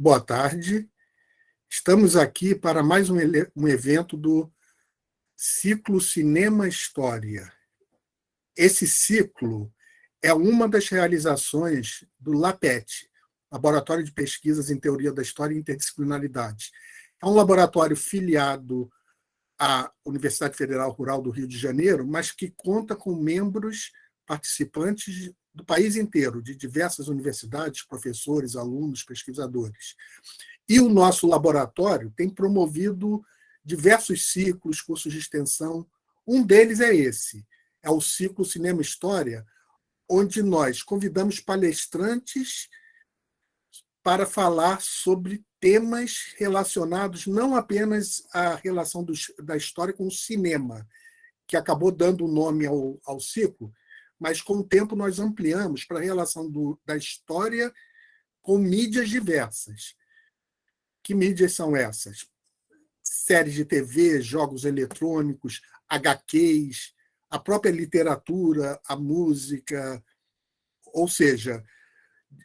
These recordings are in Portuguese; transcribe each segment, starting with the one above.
Boa tarde. Estamos aqui para mais um evento do Ciclo Cinema História. Esse ciclo é uma das realizações do LAPET, Laboratório de Pesquisas em Teoria da História e Interdisciplinaridade. É um laboratório filiado à Universidade Federal Rural do Rio de Janeiro, mas que conta com membros participantes do país inteiro, de diversas universidades, professores, alunos, pesquisadores. E o nosso laboratório tem promovido diversos ciclos, cursos de extensão. Um deles é esse, é o ciclo Cinema História, onde nós convidamos palestrantes para falar sobre temas relacionados não apenas à relação da história com o cinema, que acabou dando o nome ao ciclo, mas com o tempo nós ampliamos para a relação da história com mídias diversas. Que mídias são essas? Séries de TV, jogos eletrônicos, HQs, a própria literatura, a música, ou seja,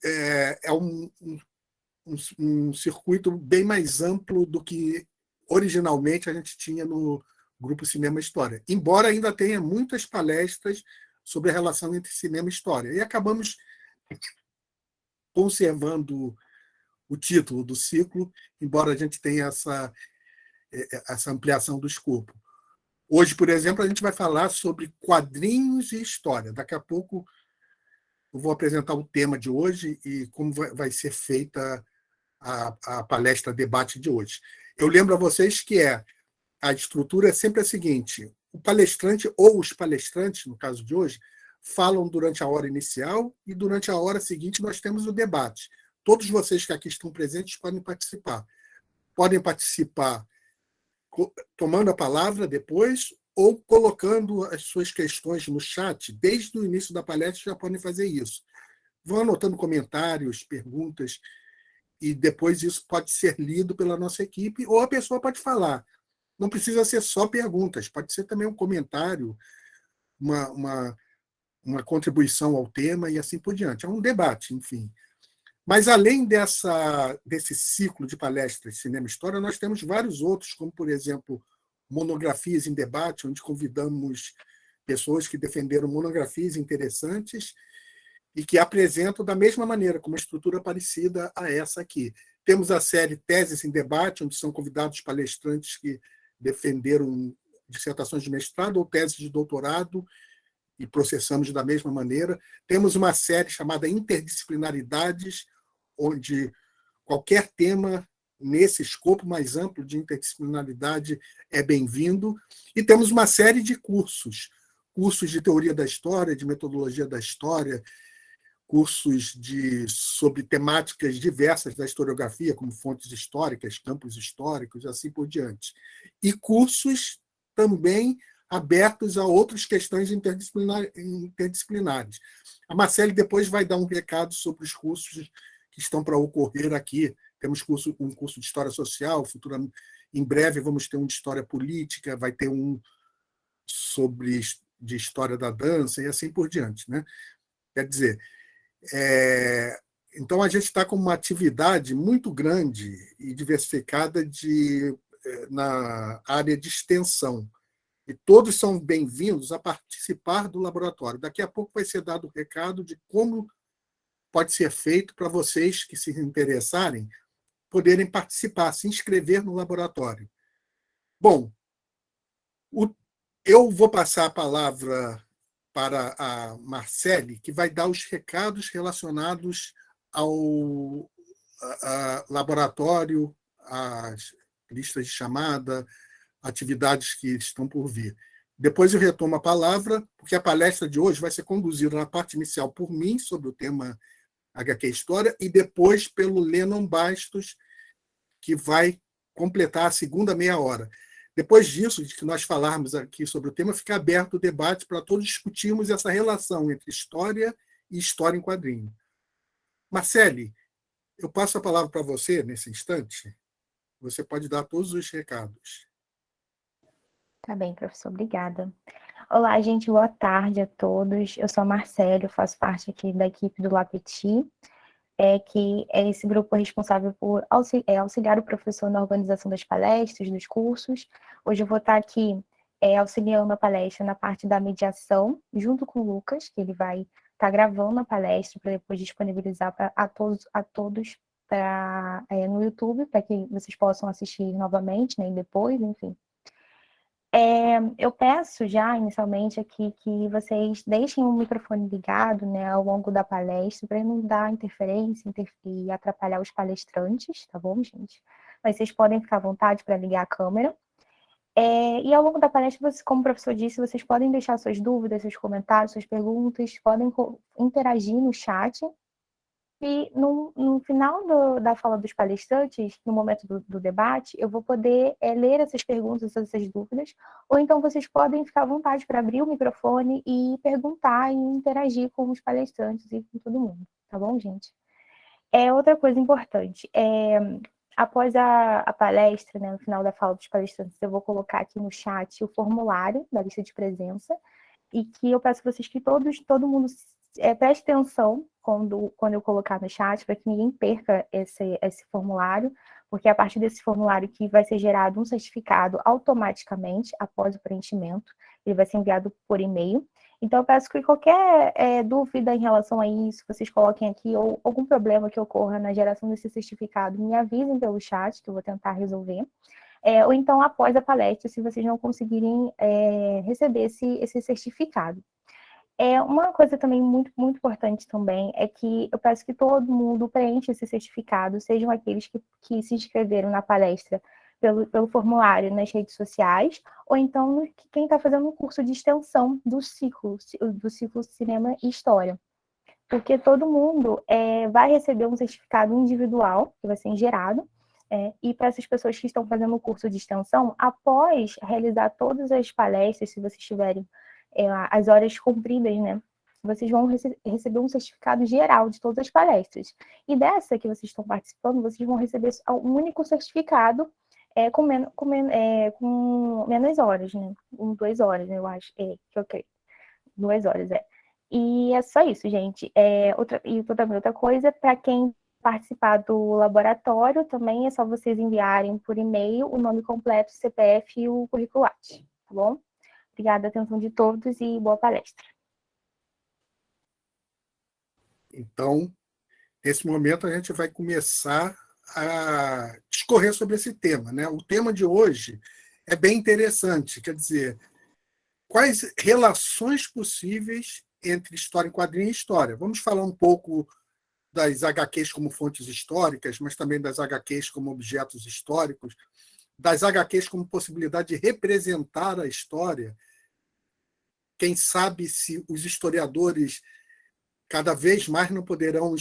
é um circuito bem mais amplo do que originalmente a gente tinha no Grupo Cinema História, embora ainda tenha muitas palestras sobre a relação entre cinema e história. E acabamos conservando o título do ciclo, embora a gente tenha essa ampliação do escopo. Hoje, por exemplo, a gente vai falar sobre quadrinhos e história. Daqui a pouco eu vou apresentar o tema de hoje e como vai ser feita a palestra debate de hoje. Eu lembro a vocês que a estrutura é sempre a seguinte: o palestrante ou os palestrantes, no caso de hoje, falam durante a hora inicial e durante a hora seguinte nós temos o debate. Todos vocês que aqui estão presentes podem participar. Podem participar tomando a palavra depois ou colocando as suas questões no chat. Desde o início da palestra já podem fazer isso. Vão anotando comentários, perguntas, e depois isso pode ser lido pela nossa equipe, ou a pessoa pode falar. Não precisa ser só perguntas, pode ser também um comentário, uma contribuição ao tema e assim por diante. É um debate, enfim. Mas, além desse ciclo de palestras Cinema e História, nós temos vários outros, como, por exemplo, monografias em debate, onde convidamos pessoas que defenderam monografias interessantes e que apresentam da mesma maneira, com uma estrutura parecida a essa aqui. Temos a série Teses em Debate, onde são convidados palestrantes que defenderam dissertações de mestrado ou teses de doutorado e processamos da mesma maneira. Temos uma série chamada Interdisciplinaridades, onde qualquer tema nesse escopo mais amplo de interdisciplinaridade é bem-vindo. E temos uma série de cursos de teoria da história, de metodologia da história, cursos sobre temáticas diversas da historiografia, como fontes históricas, campos históricos, assim por diante. E cursos também abertos a outras questões interdisciplinares. A Marcele depois vai dar um recado sobre os cursos que estão para ocorrer aqui. Temos um curso de História Social, em breve vamos ter um de História Política, vai ter um de História da Dança e assim por diante. Né? Quer dizer, então a gente está com uma atividade muito grande e diversificada na área de extensão. E todos são bem-vindos a participar do laboratório. Daqui a pouco vai ser dado o recado de como pode ser feito para vocês que se interessarem poderem participar, se inscrever no laboratório. Bom, eu vou passar a palavra para a Marcele, que vai dar os recados relacionados ao laboratório, às listas de chamada, atividades que estão por vir. Depois eu retomo a palavra, porque a palestra de hoje vai ser conduzida na parte inicial por mim, sobre o tema HQ História, e depois pelo Lennon Bastos, que vai completar a segunda meia hora. Depois disso, de que nós falarmos aqui sobre o tema, fica aberto o debate para todos discutirmos essa relação entre história e história em quadrinho. Marcele, eu passo a palavra para você nesse instante. Você pode dar todos os recados. Tá bem, professor, obrigada. Olá, gente, boa tarde a todos. Eu sou a Marcele, eu faço parte aqui da equipe do LAPET. que é esse grupo responsável por auxiliar o professor na organização das palestras, dos cursos. Hoje eu vou estar aqui auxiliando a palestra na parte da mediação, junto com o Lucas, que ele vai estar gravando a palestra para depois disponibilizar a todos no YouTube, para que vocês possam assistir novamente, né, e depois, enfim. Eu peço já inicialmente aqui que vocês deixem o microfone ligado, né, ao longo da palestra, para não dar interferência e atrapalhar os palestrantes, tá bom, gente? Mas vocês podem ficar à vontade para ligar a câmera. E ao longo da palestra, como o professor disse, vocês podem deixar suas dúvidas, seus comentários, suas perguntas, podem interagir no chat. E no final da fala dos palestrantes, no momento do debate, eu vou poder ler essas perguntas, essas dúvidas, ou então vocês podem ficar à vontade para abrir o microfone e perguntar e interagir com os palestrantes e com todo mundo, tá bom, gente? Outra coisa importante, após a palestra, né, no final da fala dos palestrantes, eu vou colocar aqui no chat o formulário da lista de presença, e que eu peço a vocês que todo mundo preste atenção quando eu colocar no chat, para que ninguém perca esse formulário, porque é a partir desse formulário que vai ser gerado um certificado automaticamente após o preenchimento, ele vai ser enviado por e-mail. Então, eu peço que qualquer dúvida em relação a isso, vocês coloquem aqui, ou algum problema que ocorra na geração desse certificado, me avisem pelo chat, que eu vou tentar resolver. Ou então após a palestra, se vocês não conseguirem receber esse certificado. Uma coisa também muito, muito importante também é que eu peço que todo mundo preencha esse certificado, sejam aqueles que se inscreveram na palestra pelo formulário nas redes sociais, ou então quem está fazendo um curso de extensão do ciclo Cinema e História. Porque todo mundo vai receber um certificado individual, que vai ser gerado, e para essas pessoas que estão fazendo o curso de extensão, após realizar todas as palestras, se vocês tiverem as horas cumpridas, né, vocês vão receber um certificado geral de todas as palestras. E dessa que vocês estão participando, vocês vão receber um único certificado com menos horas, né? 2 horas, eu acho. Que ok. 2 horas, E é só isso, gente. Outra coisa, para quem participar do laboratório, também é só vocês enviarem por e-mail o nome completo, CPF e o currículo Lattes, tá bom? Obrigada a atenção de todos e boa palestra. Então, nesse momento, a gente vai começar a discorrer sobre esse tema, né? O tema de hoje é bem interessante, quer dizer, quais relações possíveis entre história em quadrinho e história. Vamos falar um pouco das HQs como fontes históricas, mas também das HQs como objetos históricos, das HQs como possibilidade de representar a história. Quem sabe se os historiadores cada vez mais não poderão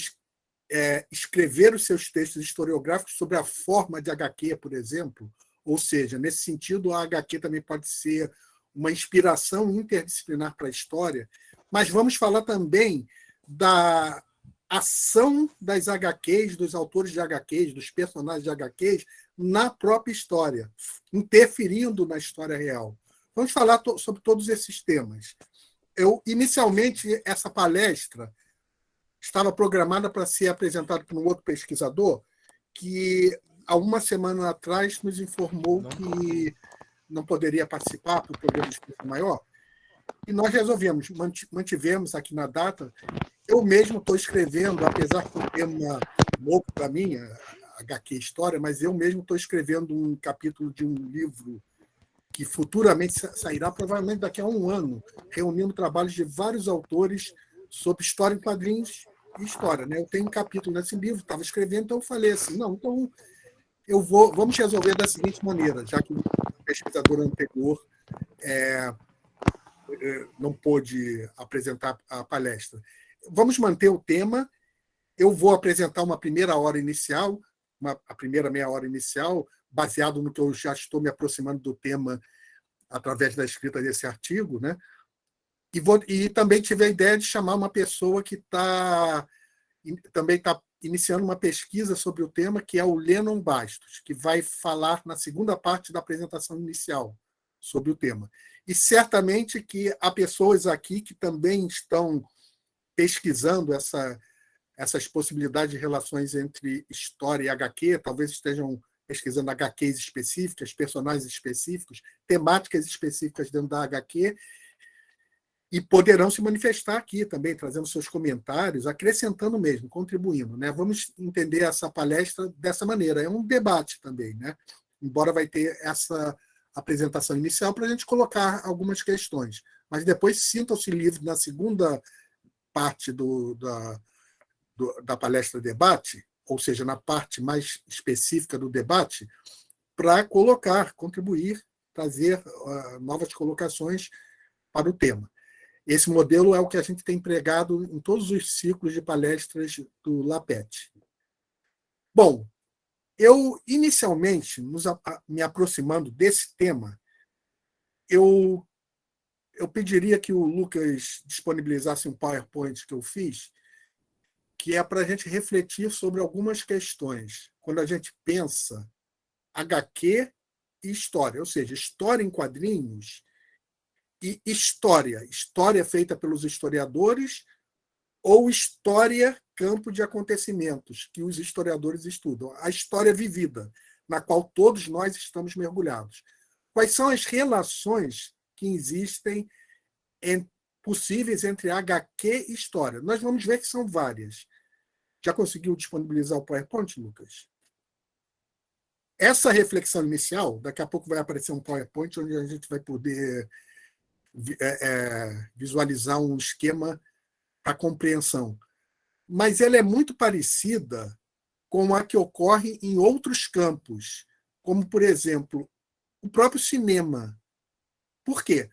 escrever os seus textos historiográficos sobre a forma de HQ, por exemplo. Ou seja, nesse sentido, a HQ também pode ser uma inspiração interdisciplinar para a história. Mas vamos falar também da ação das HQs, dos autores de HQs, dos personagens de HQs, na própria história, interferindo na história real. Vamos falar sobre todos esses temas. Inicialmente, essa palestra estava programada para ser apresentada por um outro pesquisador que, há uma semana atrás, nos informou que não poderia participar por problema de força maior, e nós resolvemos, mantivemos aqui na data. Eu mesmo estou escrevendo, apesar de um tema novo para mim, HQ História, mas eu mesmo estou escrevendo um capítulo de um livro que futuramente sairá, provavelmente daqui a um ano, reunindo trabalhos de vários autores sobre história em quadrinhos e história. Né? Eu tenho um capítulo nesse livro, estava escrevendo, então eu falei assim, não, então vamos resolver da seguinte maneira, já que o pesquisador anterior não pôde apresentar a palestra. Vamos manter o tema, eu vou apresentar uma primeira hora inicial, a primeira meia hora inicial, baseado no que eu já estou me aproximando do tema através da escrita desse artigo, né? E também tive a ideia de chamar uma pessoa que também está iniciando uma pesquisa sobre o tema, que é o Lennon Bastos, que vai falar na segunda parte da apresentação inicial sobre o tema. E certamente que há pessoas aqui que também estão pesquisando essas possibilidades de relações entre história e HQ, talvez estejam pesquisando HQs específicas, personagens específicos, temáticas específicas dentro da HQ, e poderão se manifestar aqui também, trazendo seus comentários, acrescentando mesmo, contribuindo. Né? Vamos entender essa palestra dessa maneira. É um debate também, né? Embora vai ter essa apresentação inicial para a gente colocar algumas questões. Mas depois sintam-se livres na segunda parte da palestra debate, ou seja, na parte mais específica do debate, para colocar, contribuir, trazer novas colocações para o tema. Esse modelo é o que a gente tem empregado em todos os ciclos de palestras do LAPET. Bom, eu, inicialmente, me aproximando desse tema, eu pediria que o Lucas disponibilizasse um PowerPoint que eu fiz, que é para a gente refletir sobre algumas questões. Quando a gente pensa HQ e história, ou seja, história em quadrinhos e história feita pelos historiadores ou história campo de acontecimentos que os historiadores estudam, a história vivida, na qual todos nós estamos mergulhados. Quais são as relações que existem possíveis entre HQ e história? Nós vamos ver que são várias. Já conseguiu disponibilizar o PowerPoint, Lucas? Essa reflexão inicial, daqui a pouco vai aparecer um PowerPoint onde a gente vai poder visualizar um esquema para compreensão. Mas ela é muito parecida com a que ocorre em outros campos, como, por exemplo, o próprio cinema. Por quê?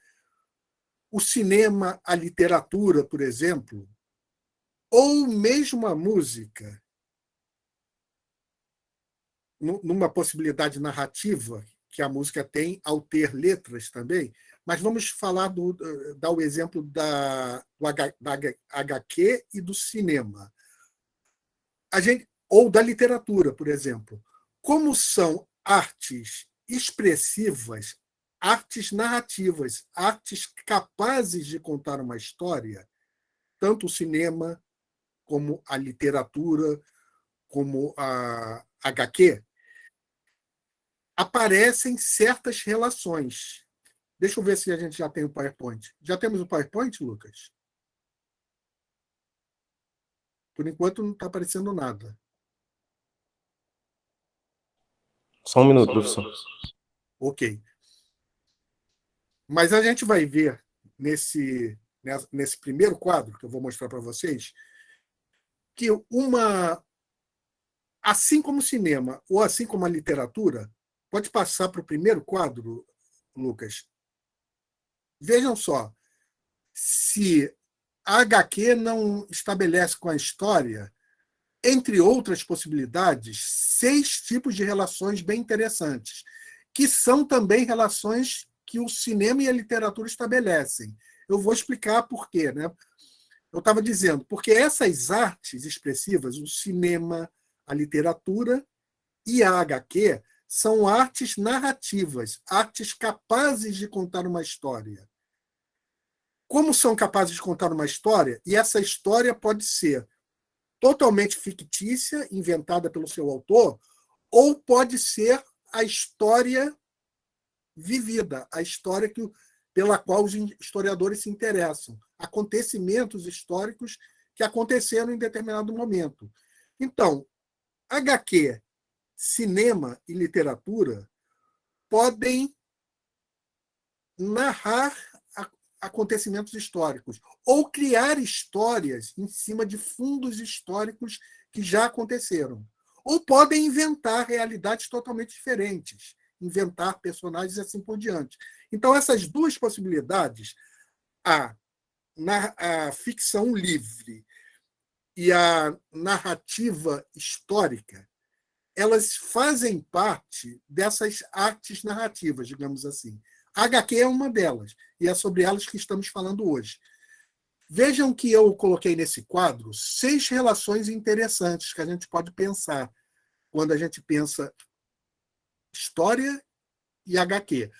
O cinema, a literatura, por exemplo, ou mesmo a música, numa possibilidade narrativa que a música tem ao ter letras também, mas vamos falar dar o exemplo da HQ e do cinema. Ou da literatura, por exemplo. Como são artes expressivas, artes narrativas, artes capazes de contar uma história, tanto o cinema como a literatura, como a HQ, aparecem certas relações. Deixa eu ver se a gente já tem o PowerPoint. Já temos o PowerPoint, Lucas? Por enquanto não está aparecendo nada. Só um minuto, professor. Ok. Mas a gente vai ver nesse primeiro quadro que eu vou mostrar para vocês que assim como o cinema ou assim como a literatura, pode passar para o primeiro quadro, Lucas. Vejam só, se a HQ não estabelece com a história, entre outras possibilidades, 6 tipos de relações bem interessantes, que são também relações que o cinema e a literatura estabelecem. Eu vou explicar por quê. Né? Eu estava dizendo, porque essas artes expressivas, o cinema, a literatura e a HQ, são artes narrativas, artes capazes de contar uma história. Como são capazes de contar uma história? E essa história pode ser totalmente fictícia, inventada pelo seu autor, ou pode ser a história vivida, a história pela qual os historiadores se interessam, acontecimentos históricos que aconteceram em determinado momento. Então, HQ, cinema e literatura podem narrar acontecimentos históricos ou criar histórias em cima de fundos históricos que já aconteceram. Ou podem inventar realidades totalmente diferentes, inventar personagens e assim por diante. Então, essas duas possibilidades, a ficção livre e a narrativa histórica, elas fazem parte dessas artes narrativas, digamos assim. A HQ é uma delas, e é sobre elas que estamos falando hoje. Vejam que eu coloquei nesse quadro 6 relações interessantes que a gente pode pensar quando a gente pensa história e HQ.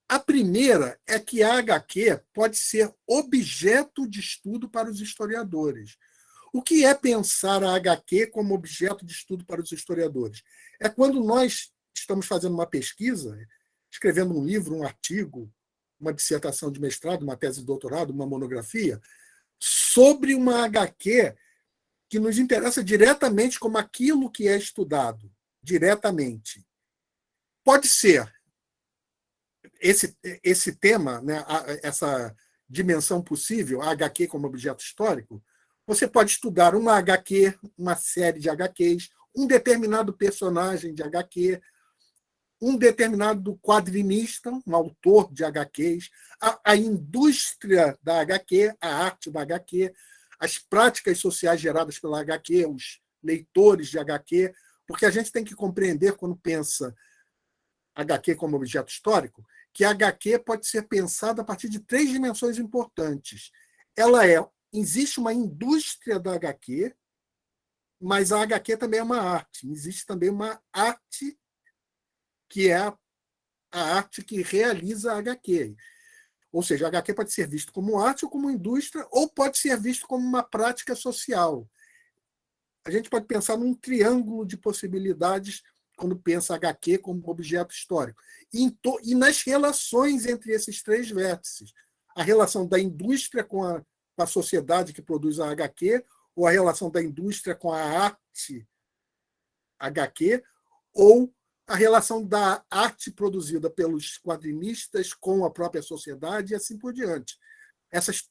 A primeira é que a HQ pode ser objeto de estudo para os historiadores. O que é pensar a HQ como objeto de estudo para os historiadores? É quando nós estamos fazendo uma pesquisa, escrevendo um livro, um artigo, uma dissertação de mestrado, uma tese de doutorado, uma monografia, sobre uma HQ que nos interessa diretamente como aquilo que é estudado, diretamente. Pode ser esse tema, né, essa dimensão possível, a HQ como objeto histórico, você pode estudar uma HQ, uma série de HQs, um determinado personagem de HQ, um determinado quadrinista, um autor de HQs, a indústria da HQ, a arte da HQ, as práticas sociais geradas pela HQ, os leitores de HQ, porque a gente tem que compreender, quando pensa HQ como objeto histórico, que a HQ pode ser pensada a partir de 3 dimensões importantes. Existe uma indústria da HQ, mas a HQ também é uma arte. Existe também uma arte que é a arte que realiza a HQ. Ou seja, a HQ pode ser visto como arte ou como indústria, ou pode ser visto como uma prática social. A gente pode pensar num triângulo de possibilidades quando pensa HQ como objeto histórico. E nas relações entre esses 3 vértices. A relação da indústria com a sociedade que produz a HQ, ou a relação da indústria com a arte HQ, ou a relação da arte produzida pelos quadrinistas com a própria sociedade e assim por diante.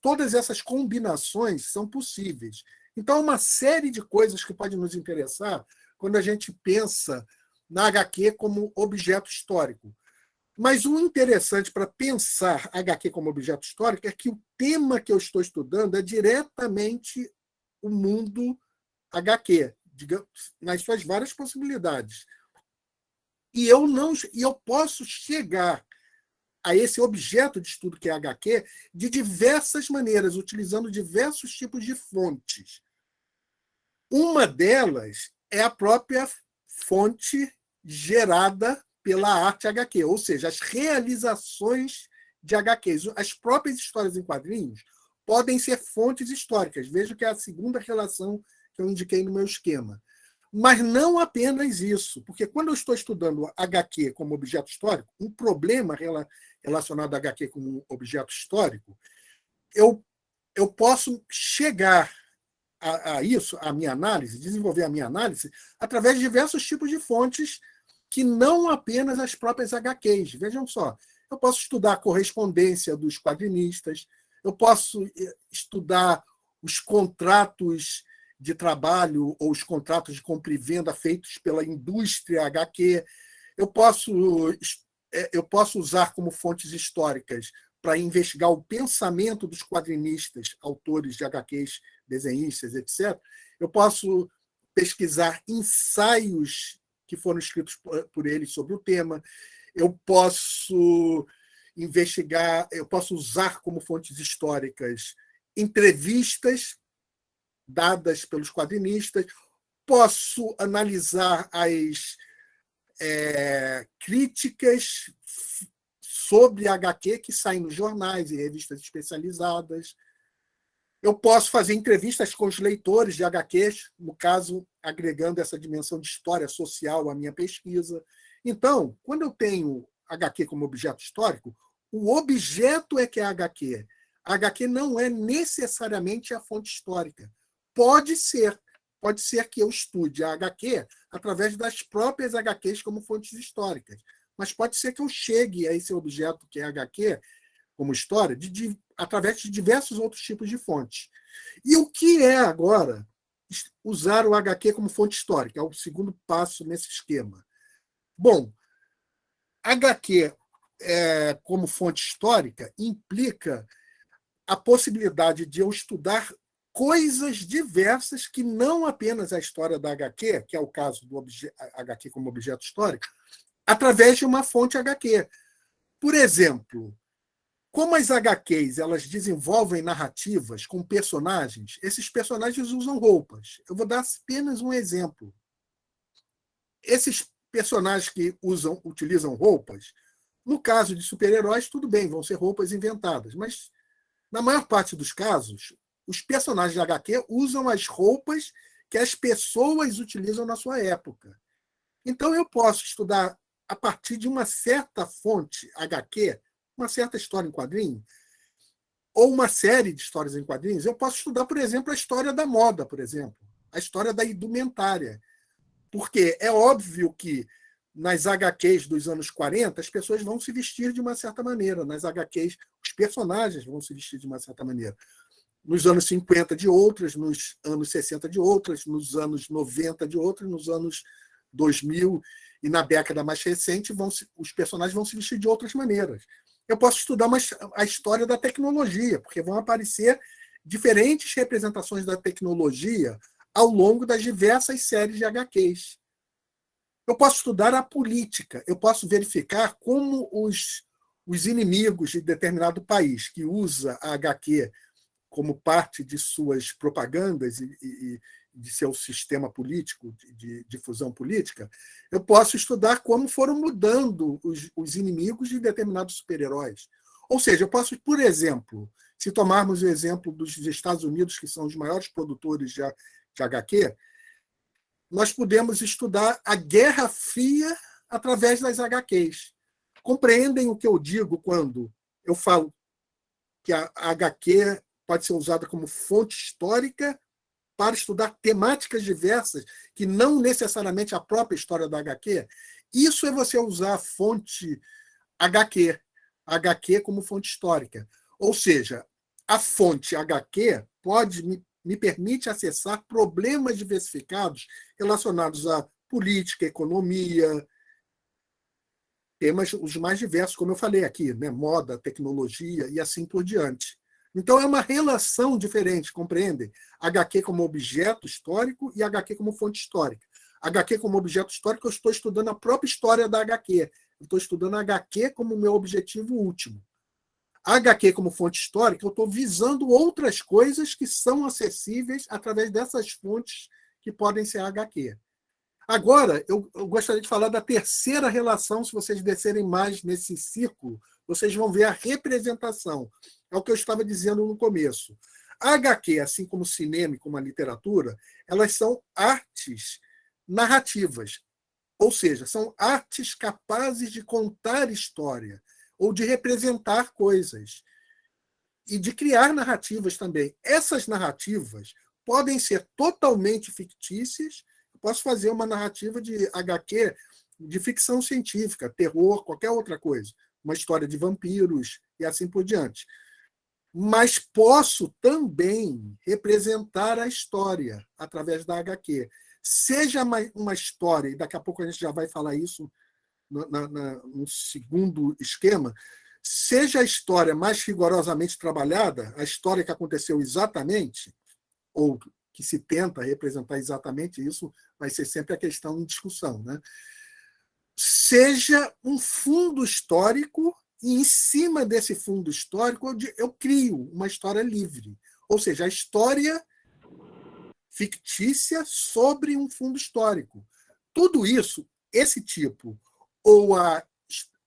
Todas essas combinações são possíveis. Então, uma série de coisas que podem nos interessar quando a gente pensa na HQ como objeto histórico. Mas o interessante para pensar HQ como objeto histórico é que o tema que eu estou estudando é diretamente o mundo HQ, nas suas várias possibilidades. E eu posso chegar a esse objeto de estudo que é HQ de diversas maneiras, utilizando diversos tipos de fontes. Uma delas é a própria fonte gerada pela arte HQ, ou seja, as realizações de HQs. As próprias histórias em quadrinhos podem ser fontes históricas. Veja que é a segunda relação que eu indiquei no meu esquema. Mas não apenas isso, porque quando eu estou estudando HQ como objeto histórico, um problema relacionado a HQ como objeto histórico, eu posso chegar a isso, a minha análise, desenvolver a minha análise, através de diversos tipos de fontes que não apenas as próprias HQs. Vejam só, eu posso estudar a correspondência dos quadrinistas, eu posso estudar os contratos de trabalho ou os contratos de compra e venda feitos pela indústria HQ. Eu posso usar como fontes históricas para investigar o pensamento dos quadrinistas, autores de HQs, desenhistas, etc. Eu posso pesquisar ensaios que foram escritos por eles sobre o tema. Eu posso usar como fontes históricas entrevistas dadas pelos quadrinistas, posso analisar as críticas sobre HQ que saem nos jornais e revistas especializadas. Eu posso fazer entrevistas com os leitores de HQs, no caso, agregando essa dimensão de história social à minha pesquisa. Então, quando eu tenho HQ como objeto histórico, o objeto é que é a HQ. A HQ não é necessariamente a fonte histórica. Pode ser que eu estude a HQ através das próprias HQs como fontes históricas, mas pode ser que eu chegue a esse objeto que é a HQ como história através de diversos outros tipos de fontes. E o que é agora usar o HQ como fonte histórica? É o segundo passo nesse esquema. Bom, HQ como fonte histórica implica a possibilidade de eu estudar coisas diversas que não apenas a história da HQ, que é o caso do HQ como objeto histórico, através de uma fonte HQ. Por exemplo, como as HQs elas desenvolvem narrativas com personagens, esses personagens usam roupas. Eu vou dar apenas um exemplo. Esses personagens que utilizam roupas, no caso de super-heróis, tudo bem, vão ser roupas inventadas, mas na maior parte dos casos, os personagens de HQ usam as roupas que as pessoas utilizam na sua época. Então, eu posso estudar, a partir de uma certa fonte HQ, uma certa história em quadrinho, ou uma série de histórias em quadrinhos, eu posso estudar, por exemplo, a história da moda, por exemplo, a história da indumentária. Porque é óbvio que nas HQs dos anos 40, as pessoas vão se vestir de uma certa maneira. Nas HQs, os personagens vão se vestir de uma certa maneira. Nos anos 50 de outras, nos anos 60 de outras, nos anos 90 de outras, nos anos 2000 e na década mais recente, os personagens vão se vestir de outras maneiras. Eu posso estudar a história da tecnologia, porque vão aparecer diferentes representações da tecnologia ao longo das diversas séries de HQs. Eu posso estudar a política, eu posso verificar como os inimigos de determinado país que usa a HQ como parte de suas propagandas e de seu sistema político, de difusão política, eu posso estudar como foram mudando os inimigos de determinados super-heróis. Ou seja, eu posso, por exemplo, se tomarmos o exemplo dos Estados Unidos, que são os maiores produtores de HQ, nós podemos estudar a Guerra Fria através das HQs. Compreendem o que eu digo quando eu falo que a HQ pode ser usada como fonte histórica para estudar temáticas diversas, que não necessariamente a própria história da HQ? Isso é você usar a fonte HQ como fonte histórica. Ou seja, a fonte HQ me permite acessar problemas diversificados relacionados à política, economia, temas os mais diversos, como eu falei aqui, né? Moda, tecnologia e assim por diante. Então, é uma relação diferente, compreendem? HQ como objeto histórico e HQ como fonte histórica. HQ como objeto histórico, eu estou estudando a própria história da HQ. Eu estou estudando a HQ como meu objetivo último. A HQ como fonte histórica, eu estou visando outras coisas que são acessíveis através dessas fontes que podem ser a HQ. Agora, eu gostaria de falar da terceira relação. Se vocês descerem mais nesse círculo, vocês vão ver a representação. É o que eu estava dizendo no começo. A HQ, assim como o cinema e como a literatura, elas são artes narrativas. Ou seja, são artes capazes de contar história ou de representar coisas e de criar narrativas também. Essas narrativas podem ser totalmente fictícias. Eu posso fazer uma narrativa de HQ de ficção científica, terror, qualquer outra coisa. Uma história de vampiros e assim por diante. Mas posso também representar a história através da HQ. Seja uma história, e daqui a pouco a gente já vai falar isso no segundo esquema, seja a história mais rigorosamente trabalhada, a história que aconteceu exatamente, ou que se tenta representar exatamente isso, vai ser sempre a questão em discussão, né? Seja um fundo histórico, e em cima desse fundo histórico eu crio uma história livre. Ou seja, a história fictícia sobre um fundo histórico. Tudo isso, esse tipo, ou a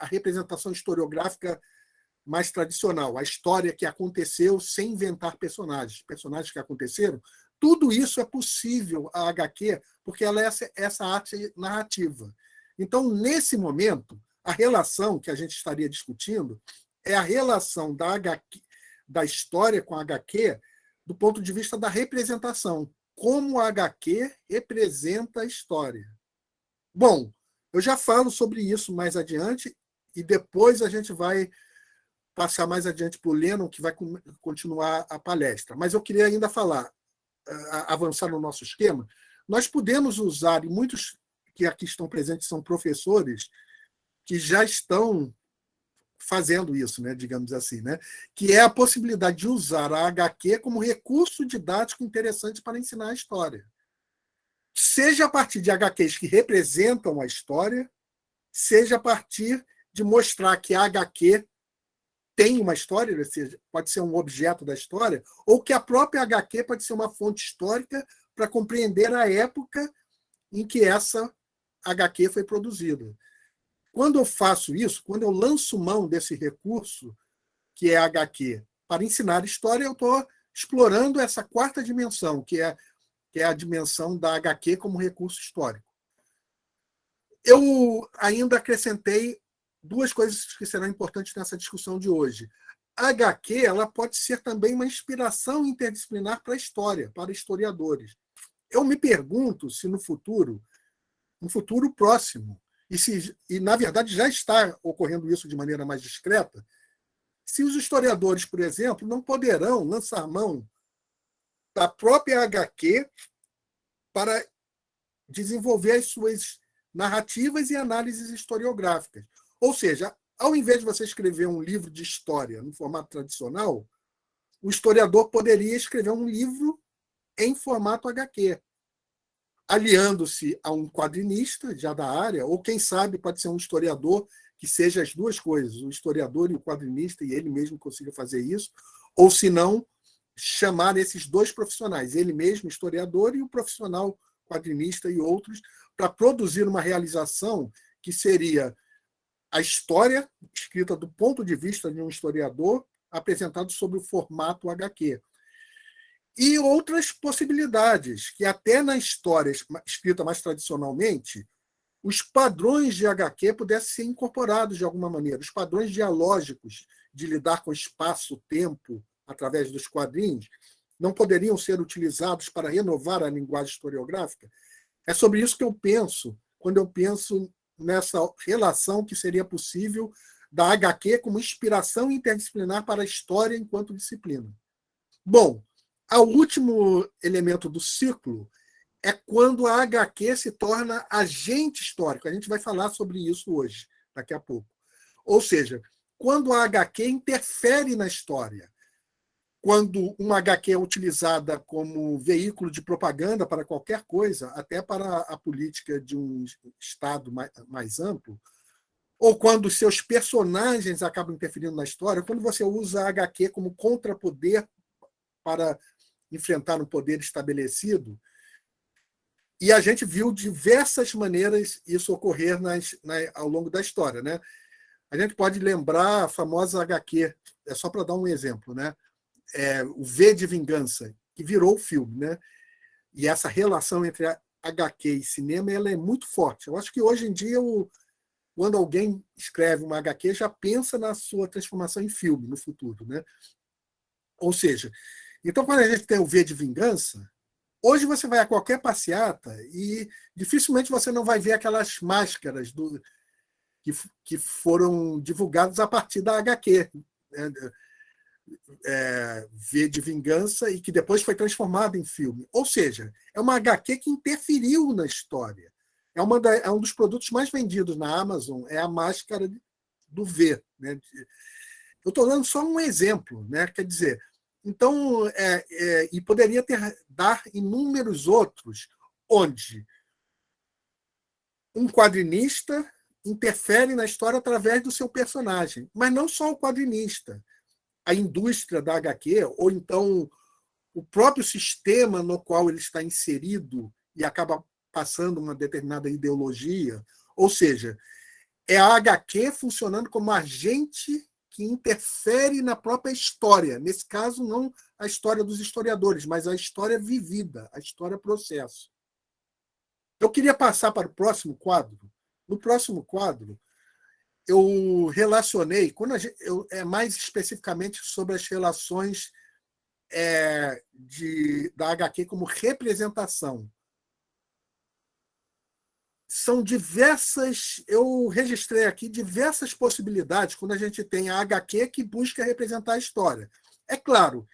representação historiográfica mais tradicional, a história que aconteceu sem inventar personagens que aconteceram, tudo isso é possível a HQ, porque ela é essa arte narrativa. Então, nesse momento, a relação que a gente estaria discutindo é a relação da história com a HQ do ponto de vista da representação. Como a HQ representa a história. Bom, eu já falo sobre isso mais adiante e depois a gente vai passar mais adiante para o Lennon, que vai continuar a palestra. Mas eu queria ainda falar, avançar no nosso esquema. Nós podemos usar, e muitos que aqui estão presentes são professores que já estão fazendo isso, né, digamos assim, né, que é a possibilidade de usar a HQ como recurso didático interessante para ensinar a história. Seja a partir de HQs que representam a história, seja a partir de mostrar que a HQ tem uma história, ou seja, pode ser um objeto da história, ou que a própria HQ pode ser uma fonte histórica para compreender a época em que essa HQ foi produzida. Quando eu faço isso, quando eu lanço mão desse recurso, que é a HQ, para ensinar história, eu estou explorando essa quarta dimensão, que é a dimensão da HQ como recurso histórico. Eu ainda acrescentei duas coisas que serão importantes nessa discussão de hoje. A HQ ela pode ser também uma inspiração interdisciplinar para a história, para historiadores. Eu me pergunto se no futuro próximo, e na verdade já está ocorrendo isso de maneira mais discreta, se os historiadores, por exemplo, não poderão lançar mão da própria HQ para desenvolver as suas narrativas e análises historiográficas. Ou seja, ao invés de você escrever um livro de história no formato tradicional, o historiador poderia escrever um livro em formato HQ, aliando-se a um quadrinista já da área, ou quem sabe pode ser um historiador que seja as duas coisas, o historiador e o quadrinista, e ele mesmo consiga fazer isso, ou se não, chamar esses dois profissionais, ele mesmo, historiador, e o profissional quadrinista e outros, para produzir uma realização que seria a história escrita do ponto de vista de um historiador, apresentado sob o formato HQ. E outras possibilidades, que até na história escrita mais tradicionalmente, os padrões de HQ pudessem ser incorporados de alguma maneira, os padrões dialógicos de lidar com espaço-tempo através dos quadrinhos não poderiam ser utilizados para renovar a linguagem historiográfica? É sobre isso que eu penso quando eu penso nessa relação que seria possível da HQ como inspiração interdisciplinar para a história enquanto disciplina. Bom, o último elemento do ciclo é quando a HQ se torna agente histórico. A gente vai falar sobre isso hoje, daqui a pouco. Ou seja, quando a HQ interfere na história, quando uma HQ é utilizada como veículo de propaganda para qualquer coisa, até para a política de um Estado mais amplo, ou quando seus personagens acabam interferindo na história, quando você usa a HQ como contrapoder para enfrentar um poder estabelecido. E a gente viu diversas maneiras isso ocorrer ao longo da história, né? A gente pode lembrar a famosa HQ, é só para dar um exemplo, né? O V de Vingança, que virou o filme, né? E essa relação entre a HQ e cinema ela é muito forte. Eu acho que hoje em dia, quando alguém escreve uma HQ, já pensa na sua transformação em filme no futuro, né? Ou seja, então quando a gente tem o V de Vingança, hoje você vai a qualquer passeata e dificilmente você não vai ver aquelas máscaras que foram divulgadas a partir da HQ, né? V de Vingança, e que depois foi transformada em filme. Ou seja, é uma HQ que interferiu na história. É um dos produtos mais vendidos na Amazon, é a máscara do V, né? Eu estou dando só um exemplo, né? Quer dizer, então, e poderia dar inúmeros outros, onde um quadrinista interfere na história através do seu personagem, mas não só o quadrinista, a indústria da HQ, ou então o próprio sistema no qual ele está inserido e acaba passando uma determinada ideologia. Ou seja, é a HQ funcionando como agente que interfere na própria história. Nesse caso, não a história dos historiadores, mas a história vivida, a história processo. Eu queria passar para o próximo quadro. No próximo quadro, eu relacionei, mais especificamente sobre as relações da HQ como representação. São diversas, eu registrei aqui diversas possibilidades quando a gente tem a HQ que busca representar a história. É claro,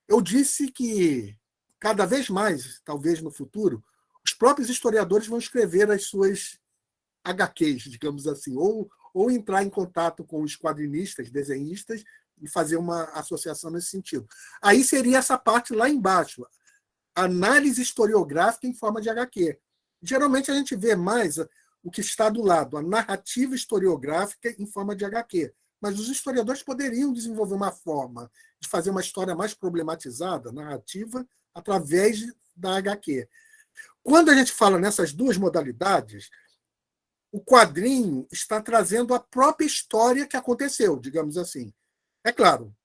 eu disse que cada vez mais, talvez no futuro, os próprios historiadores vão escrever as suas HQs, digamos assim, ou entrar em contato com os quadrinistas, desenhistas, e fazer uma associação nesse sentido. Aí seria essa parte lá embaixo, análise historiográfica em forma de HQ. Geralmente a gente vê mais o que está do lado, a narrativa historiográfica em forma de HQ. Mas os historiadores poderiam desenvolver uma forma de fazer uma história mais problematizada, narrativa, através da HQ. Quando a gente fala nessas duas modalidades, o quadrinho está trazendo a própria história que aconteceu, digamos assim. É claro,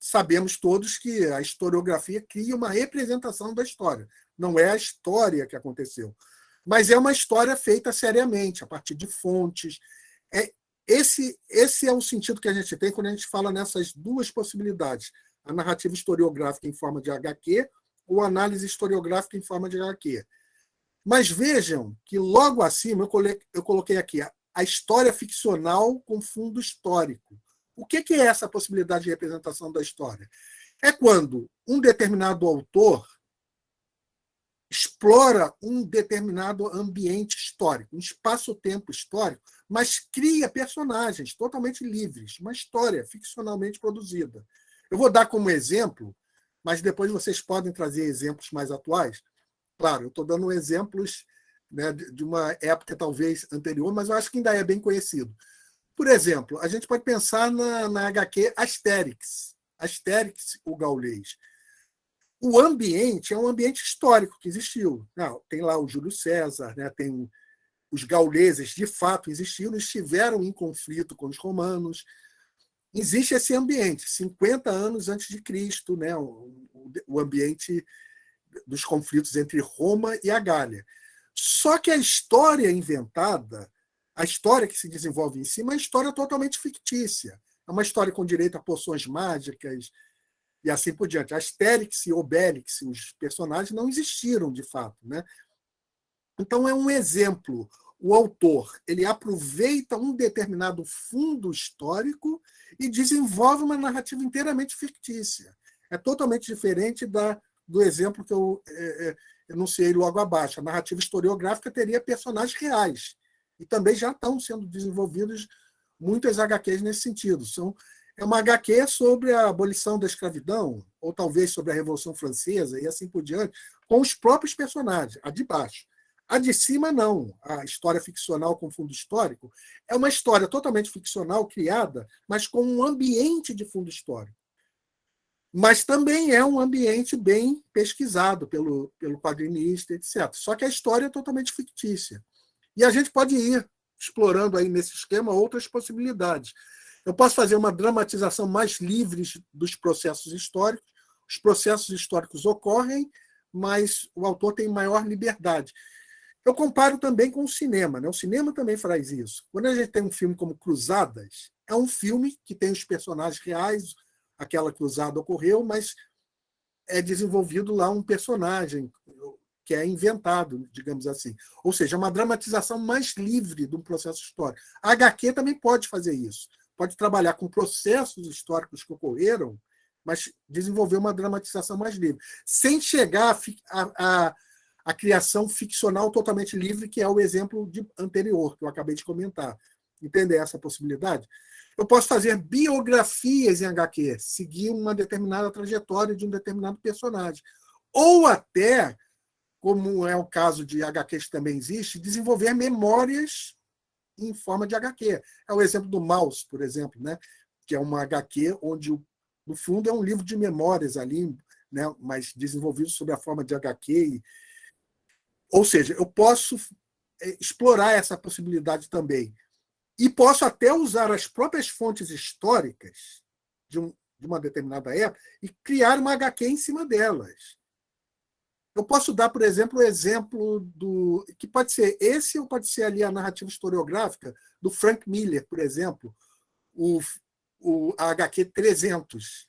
sabemos todos que a historiografia cria uma representação da história. Não é a história que aconteceu, mas é uma história feita seriamente, a partir de fontes. Esse é o sentido que a gente tem quando a gente fala nessas duas possibilidades, a narrativa historiográfica em forma de HQ ou a análise historiográfica em forma de HQ. Mas vejam que logo acima eu coloquei aqui a história ficcional com fundo histórico. O que é essa possibilidade de representação da história? É quando um determinado autor explora um determinado ambiente histórico, um espaço-tempo histórico, mas cria personagens totalmente livres, uma história ficcionalmente produzida. Eu vou dar como exemplo, mas depois vocês podem trazer exemplos mais atuais. Claro, eu estou dando exemplos, né, de uma época talvez anterior, mas eu acho que ainda é bem conhecido. Por exemplo, a gente pode pensar na HQ Astérix, o Gaulês. O ambiente é um ambiente histórico que existiu. Tem lá o Júlio César, né? Tem os gauleses, de fato existiram, estiveram em conflito com os romanos. Existe esse ambiente, 50 anos antes de Cristo, né? O ambiente dos conflitos entre Roma e a Gália. Só que a história inventada, a história que se desenvolve em cima, é uma história totalmente fictícia. É uma história com direito a poções mágicas, e assim por diante. Astérix e Obélix, os personagens, não existiram de fato, né? Então, é um exemplo. O autor ele aproveita um determinado fundo histórico e desenvolve uma narrativa inteiramente fictícia. É totalmente diferente do exemplo que eu enunciei logo abaixo. A narrativa historiográfica teria personagens reais. E também já estão sendo desenvolvidos muitas HQs nesse sentido. É uma HQ sobre a abolição da escravidão, ou talvez sobre a Revolução Francesa, e assim por diante, com os próprios personagens, a de baixo. A de cima, não. A história ficcional com fundo histórico é uma história totalmente ficcional, criada, mas com um ambiente de fundo histórico. Mas também é um ambiente bem pesquisado pelo quadrinista, etc. Só que a história é totalmente fictícia. E a gente pode ir explorando aí nesse esquema outras possibilidades. Eu posso fazer uma dramatização mais livre dos processos históricos. Os processos históricos ocorrem, mas o autor tem maior liberdade. Eu comparo também com o cinema, né? O cinema também faz isso. Quando a gente tem um filme como Cruzadas, é um filme que tem os personagens reais, aquela cruzada ocorreu, mas é desenvolvido lá um personagem que é inventado, digamos assim. Ou seja, uma dramatização mais livre de um processo histórico. A HQ também pode fazer isso. Pode trabalhar com processos históricos que ocorreram, mas desenvolver uma dramatização mais livre, sem chegar à criação ficcional totalmente livre, que é o exemplo anterior, que eu acabei de comentar. Entender essa possibilidade? Eu posso fazer biografias em HQ, seguir uma determinada trajetória de um determinado personagem. Ou até, como é o caso de HQs que também existe, desenvolver memórias em forma de HQ. É o exemplo do Maus, por exemplo, né? Que é uma HQ onde, no fundo, é um livro de memórias ali, né? Mas desenvolvido sob a forma de HQ. Ou seja, eu posso explorar essa possibilidade também. E posso até usar as próprias fontes históricas de uma determinada época e criar uma HQ em cima delas. Eu posso dar, por exemplo, o exemplo que pode ser esse ou pode ser ali a narrativa historiográfica do Frank Miller, por exemplo, a HQ 300,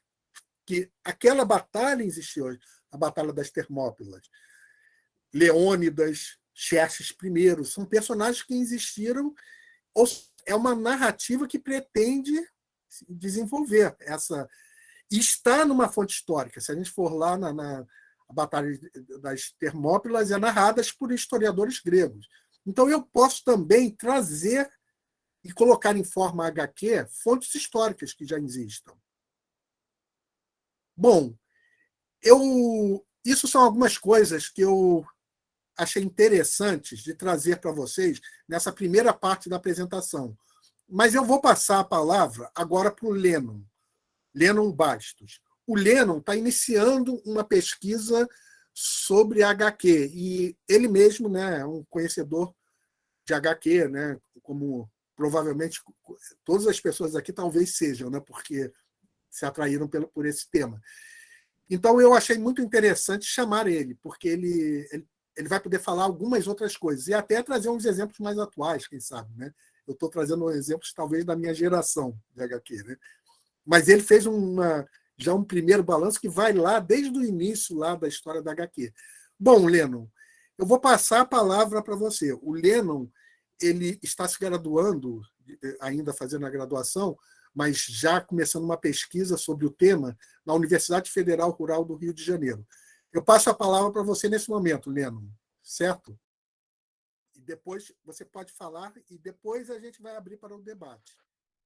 que aquela batalha existiu, a Batalha das Termópilas. Leônidas, Xerxes I, são personagens que existiram. É uma narrativa que pretende desenvolver essa. E está numa fonte histórica. Se a gente for lá a Batalha das Termópilas, é narrada por historiadores gregos. Então, eu posso também trazer e colocar em forma HQ fontes históricas que já existam. Bom, isso são algumas coisas que eu achei interessantes de trazer para vocês nessa primeira parte da apresentação. Mas eu vou passar a palavra agora para o Lennon Bastos. O Lennon está iniciando uma pesquisa sobre HQ, e ele mesmo, né, é um conhecedor de HQ, né, como provavelmente todas as pessoas aqui talvez sejam, né, porque se atraíram por esse tema. Então, eu achei muito interessante chamar ele, porque ele vai poder falar algumas outras coisas, e até trazer uns exemplos mais atuais, quem sabe. Né? Eu estou trazendo exemplos, talvez, da minha geração de HQ. Né? Mas ele fez já um primeiro balanço que vai lá desde o início lá da história da HQ. Bom, Lennon, eu vou passar a palavra para você. O Lennon ele está se graduando, ainda fazendo a graduação, mas já começando uma pesquisa sobre o tema na Universidade Federal Rural do Rio de Janeiro. Eu passo a palavra para você nesse momento, Lennon, certo? E depois você pode falar e depois a gente vai abrir para o debate.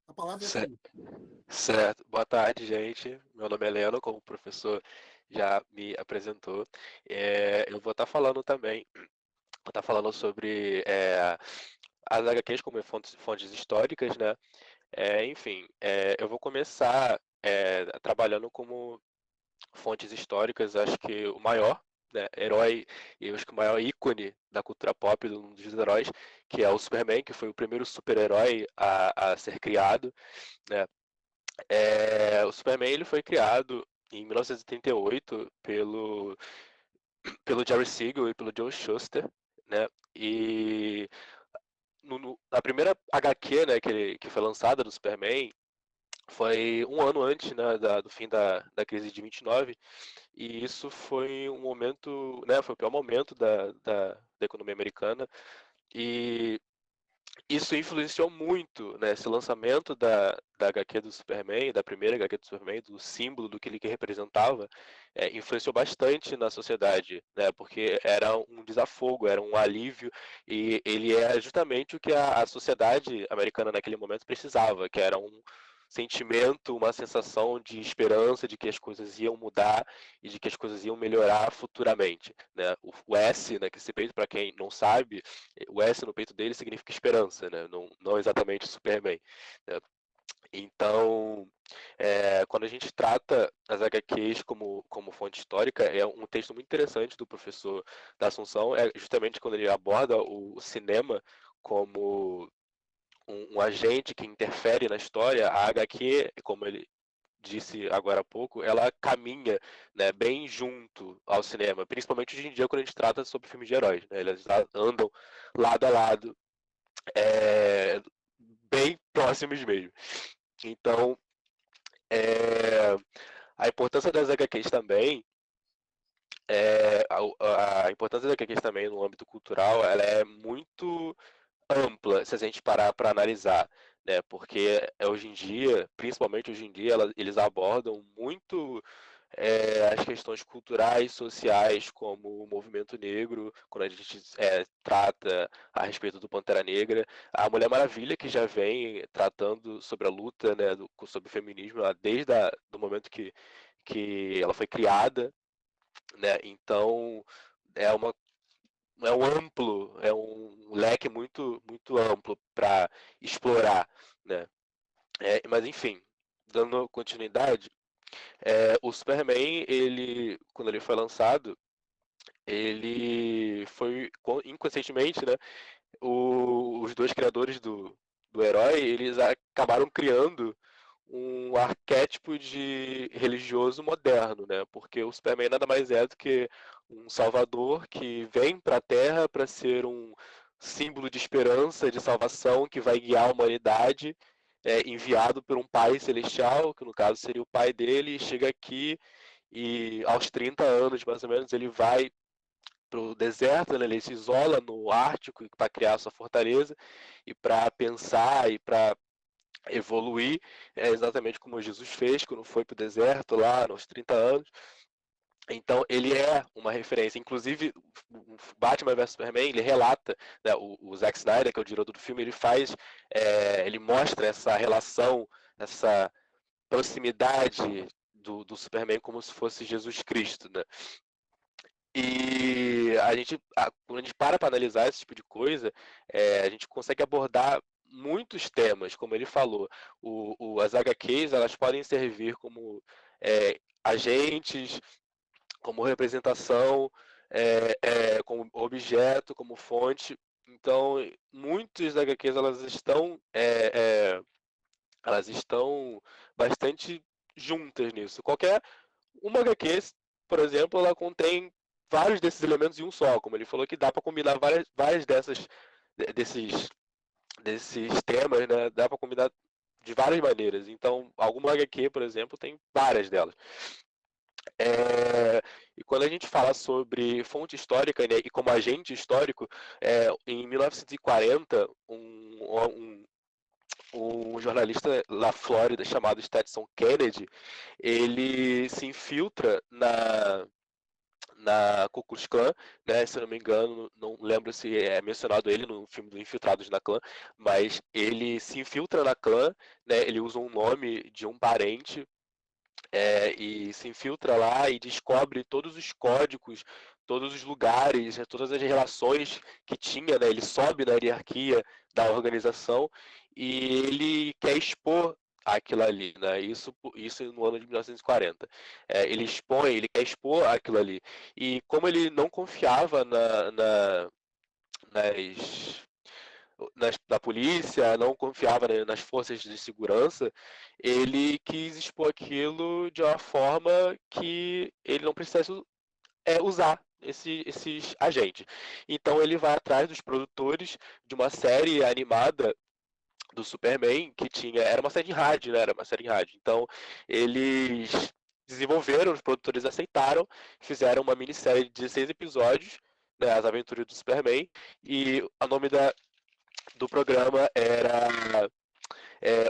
A palavra é sua. Certo. Boa tarde, gente. Meu nome é Leno, como o professor já me apresentou. Eu vou estar falando também, sobre as HQs como fontes históricas, né? Enfim, eu vou começar trabalhando como fontes históricas, acho que o maior, né, herói, e acho que o maior ícone da cultura pop, um dos heróis, que é o Superman, que foi o primeiro super-herói a ser criado, né? O Superman ele foi criado em 1938 pelo Jerry Siegel e pelo Joe Shuster, né? E na primeira HQ, né, que foi lançada do Superman, foi um ano antes, né, do fim da crise de 29, e isso foi um momento, né, foi o pior momento da economia americana, e isso influenciou muito, né, esse lançamento da HQ do Superman, da primeira HQ do Superman, do símbolo do que ele representava, influenciou bastante na sociedade, né, porque era um desafogo, era um alívio, e ele é justamente o que a sociedade americana naquele momento precisava, que era um sentimento, uma sensação de esperança de que as coisas iam mudar e de que as coisas iam melhorar futuramente, né? O S, né, que esse peito, para quem não sabe, o S no peito dele significa esperança, né? Não exatamente Superman, né? Então, quando a gente trata as HQs como fonte histórica, é um texto muito interessante do professor da Assunção, é justamente quando ele aborda o cinema como um agente que interfere na história. A HQ, como ele disse agora há pouco, ela caminha, né, bem junto ao cinema, principalmente hoje em dia quando a gente trata sobre filmes de heróis, né, eles andam lado a lado, bem próximos mesmo. Então, a importância das HQs também, a importância das HQs também no âmbito cultural, ela é muito ampla, se a gente parar para analisar, né? Porque hoje em dia, principalmente hoje em dia, eles abordam muito as questões culturais, sociais, como o movimento negro, quando a gente trata a respeito do Pantera Negra, a Mulher Maravilha, que já vem tratando sobre a luta, né, sobre o feminismo, desde do momento que ela foi criada, né? Então, é uma é um leque muito, muito amplo para explorar, né? Mas enfim, dando continuidade, o Superman, quando ele foi lançado, ele foi inconscientemente, né? Os dois criadores do herói, eles acabaram criando um arquétipo de religioso moderno, né? Porque o Superman nada mais é do que um salvador que vem para a Terra para ser um símbolo de esperança, de salvação, que vai guiar a humanidade, enviado por um pai celestial, que no caso seria o pai dele, e chega aqui e aos 30 anos, mais ou menos, ele vai para o deserto, né? Ele se isola no Ártico para criar sua fortaleza e para pensar e para evoluir, exatamente como Jesus fez quando foi para o deserto lá nos 30 anos. Então ele é uma referência. Inclusive, o Batman vs Superman, ele relata, né, o Zack Snyder, que é o diretor do filme, ele mostra essa relação, essa proximidade do Superman como se fosse Jesus Cristo, né? E quando a gente para analisar esse tipo de coisa, a gente consegue abordar muitos temas, como ele falou. As HQs, elas podem servir como agentes, como representação, como objeto, como fonte. Então, muitas HQs elas estão bastante juntas nisso. Uma HQ, por exemplo, ela contém vários desses elementos em um só, como ele falou que dá para combinar várias desses temas, né? Dá para combinar de várias maneiras. Então, alguma HQ, por exemplo, tem várias delas. E quando a gente fala sobre fonte histórica, né, e como agente histórico, em 1940, um jornalista na Flórida chamado Stetson Kennedy, ele se infiltra na Ku Klux Klan, né? Se eu não me engano, não lembro se é mencionado ele no filme do Infiltrados na Clã, mas ele se infiltra na clã, né? Ele usa um nome de um parente e se infiltra lá e descobre todos os códigos, todos os lugares, todas as relações que tinha, né? Ele sobe na hierarquia da organização e ele quer expor aquilo ali, né? Isso no ano de 1940. Ele quer expor aquilo ali. E como ele não confiava na polícia, não confiava, né, nas forças de segurança, ele quis expor aquilo de uma forma que ele não precisasse usar esses agentes. Então ele vai atrás dos produtores de uma série animada do Superman era uma série em rádio, né? Era uma série em rádio. Então eles desenvolveram, os produtores aceitaram, fizeram uma minissérie de 16 episódios, né, As Aventuras do Superman, e o nome do programa era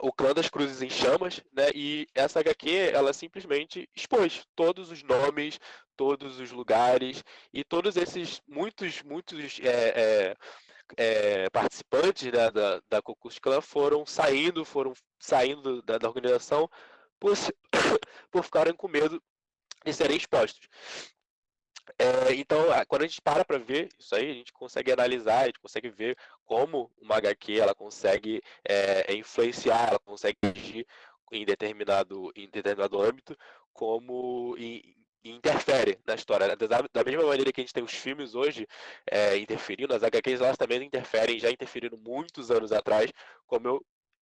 O Clã das Cruzes em Chamas, né? E essa HQ, ela simplesmente expôs todos os nomes, todos os lugares e todos esses muitos participantes, né, da Ku Klux Klan foram saindo da organização por, por ficarem com medo de serem expostos. Então, quando a gente para ver isso aí, a gente consegue analisar, a gente consegue ver como uma HQ ela consegue influenciar, ela consegue agir em determinado âmbito, como interfere na história. Da mesma maneira que a gente tem os filmes hoje interferindo, as HQs elas também interferem, já interferiram muitos anos atrás,